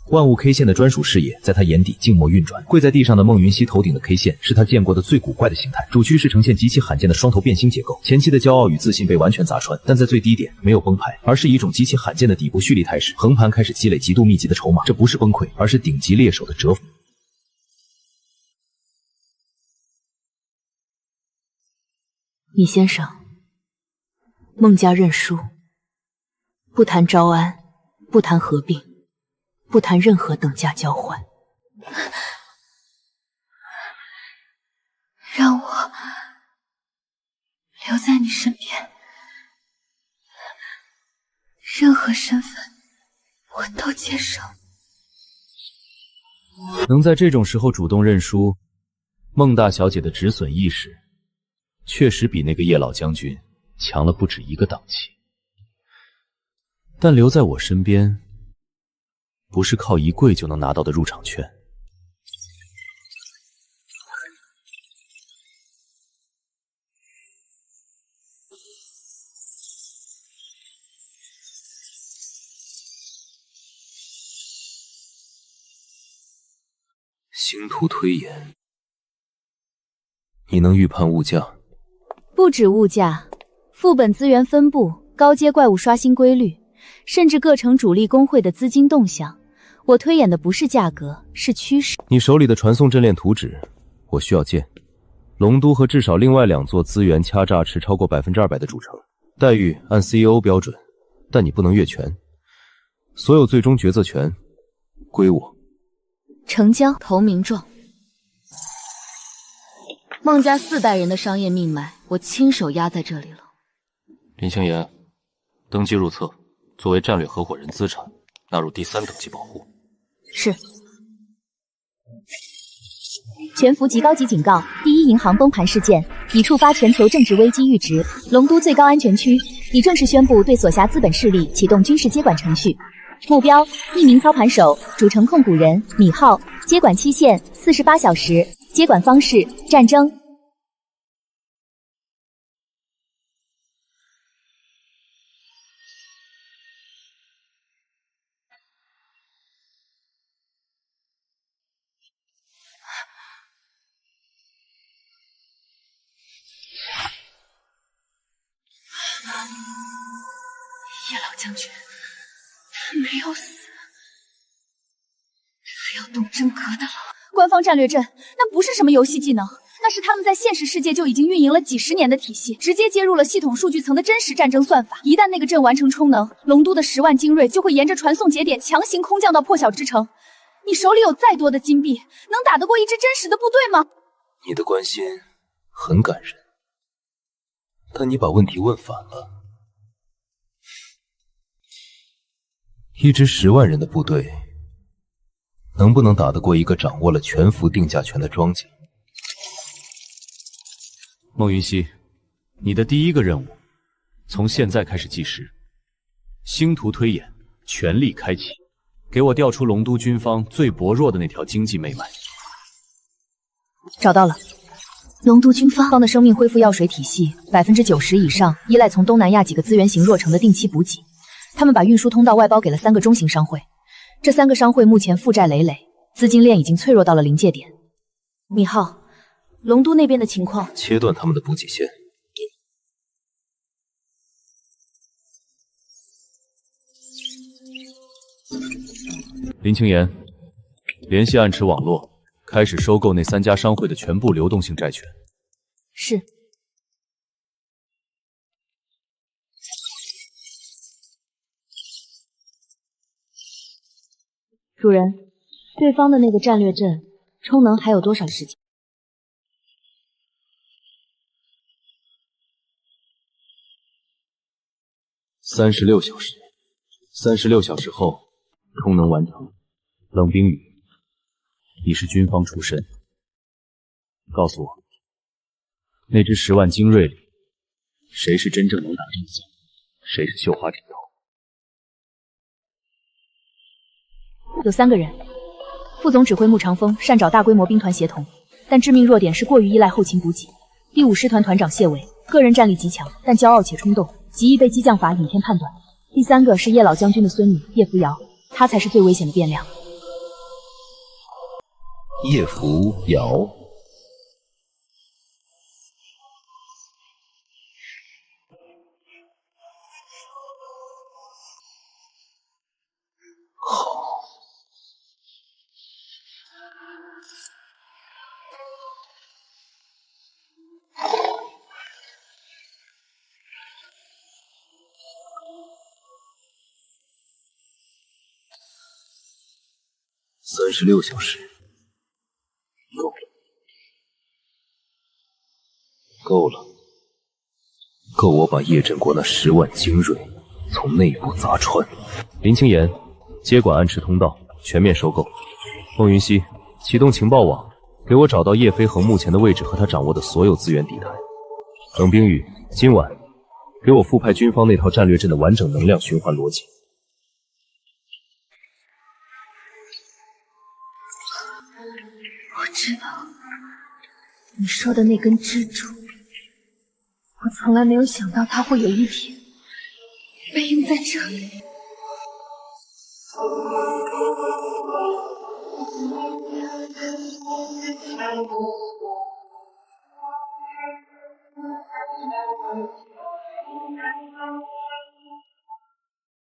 万物 K 线的专属视野在他眼底静默运转。跪在地上的孟云熙头顶的 K 线是他见过的最古怪的形态，主趋势呈现极其罕见的双头变星结构。前期的骄傲与自信被完全砸穿，但在最低点没有崩盘，而是以一种极其罕见的底部蓄力态势，横盘开始积累极度密集的筹码。这不是崩溃，而是顶级猎手的折服。米先生，孟家认输，不谈招安，不谈合并，不谈任何等价交换。让我留在你身边，任何身份我都接受。能在这种时候主动认输，孟大小姐的止损意识确实比那个叶老将军强了不止一个档期。但留在我身边，不是靠一跪就能拿到的入场券。星图推演，你能预判物价？不止物价，副本资源分布、高阶怪物刷新规律，甚至各城主力工会的资金动向。我推演的不是价格，是趋势。你手里的传送阵列图纸，我需要见。龙都和至少另外2座资源掐榨持超过200%的主城，待遇按 CEO 标准，但你不能越权。所有最终决策权归我。成交，投名状。孟家4代人的商业命脉，我亲手压在这里了。林清言，登记入册，作为战略合伙人资产纳入第3等级保护。是。全服级高级警告：第一银行崩盘事件已触发全球政治危机阈值，龙都最高安全区已正式宣布对所辖资本势力启动军事接管程序。目标：匿名操盘手，主城控股人米浩，接管期限48小时，接管方式：战争。叶老将军，他没有死，还要动真格的了。官方战略阵那不是什么游戏技能，那是他们在现实世界就已经运营了几十年的体系，直接接入了系统数据层的真实战争算法。一旦那个阵完成充能，龙都的10万精锐就会沿着传送节点强行空降到破晓之城。你手里有再多的金币，能打得过一支真实的部队吗？你的关心很感人，但你把问题问反了。一支10万人的部队，能不能打得过一个掌握了全服定价权的庄家？孟云熙，你的第一个任务，从现在开始计时，星图推演，全力开启，给我调出龙都军方最薄弱的那条经济命脉。找到了。龙都军方的生命恢复药水体系90%以上依赖从东南亚几个资源型弱城的定期补给，他们把运输通道外包给了3个中型商会，这3个商会目前负债累累，资金链已经脆弱到了临界点。米浩，龙都那边的情况？切断他们的补给线。林清言，联系暗池网络，开始收购那3家商会的全部流动性债权。是。主人，对方的那个战略阵充能还有多少时间？36小时。36小时后，充能完成。冷冰雨，你是军方出身，告诉我，那支10万精锐里，谁是真正能打仗的，谁是绣花枕头？有3个人，副总指挥穆长风善找大规模兵团协同，但致命弱点是过于依赖后勤补给。第5师团团长谢伟，个人战力极强，但骄傲且冲动，极易被激将法引骗判断。第3个是叶老将军的孙女叶扶摇，她才是最危险的变量。叶扶摇，好。36小时。够了，够我把叶振国那10万精锐从内部砸穿。林清言，接管暗池通道，全面收购。孟云熙，启动情报网，给我找到叶飞恒目前的位置和他掌握的所有资源底台。冷冰雨，今晚给我复派军方那套战略阵的完整能量循环逻辑。我知道你说的那根支柱，我从来没有想到它会有一天被用在这里。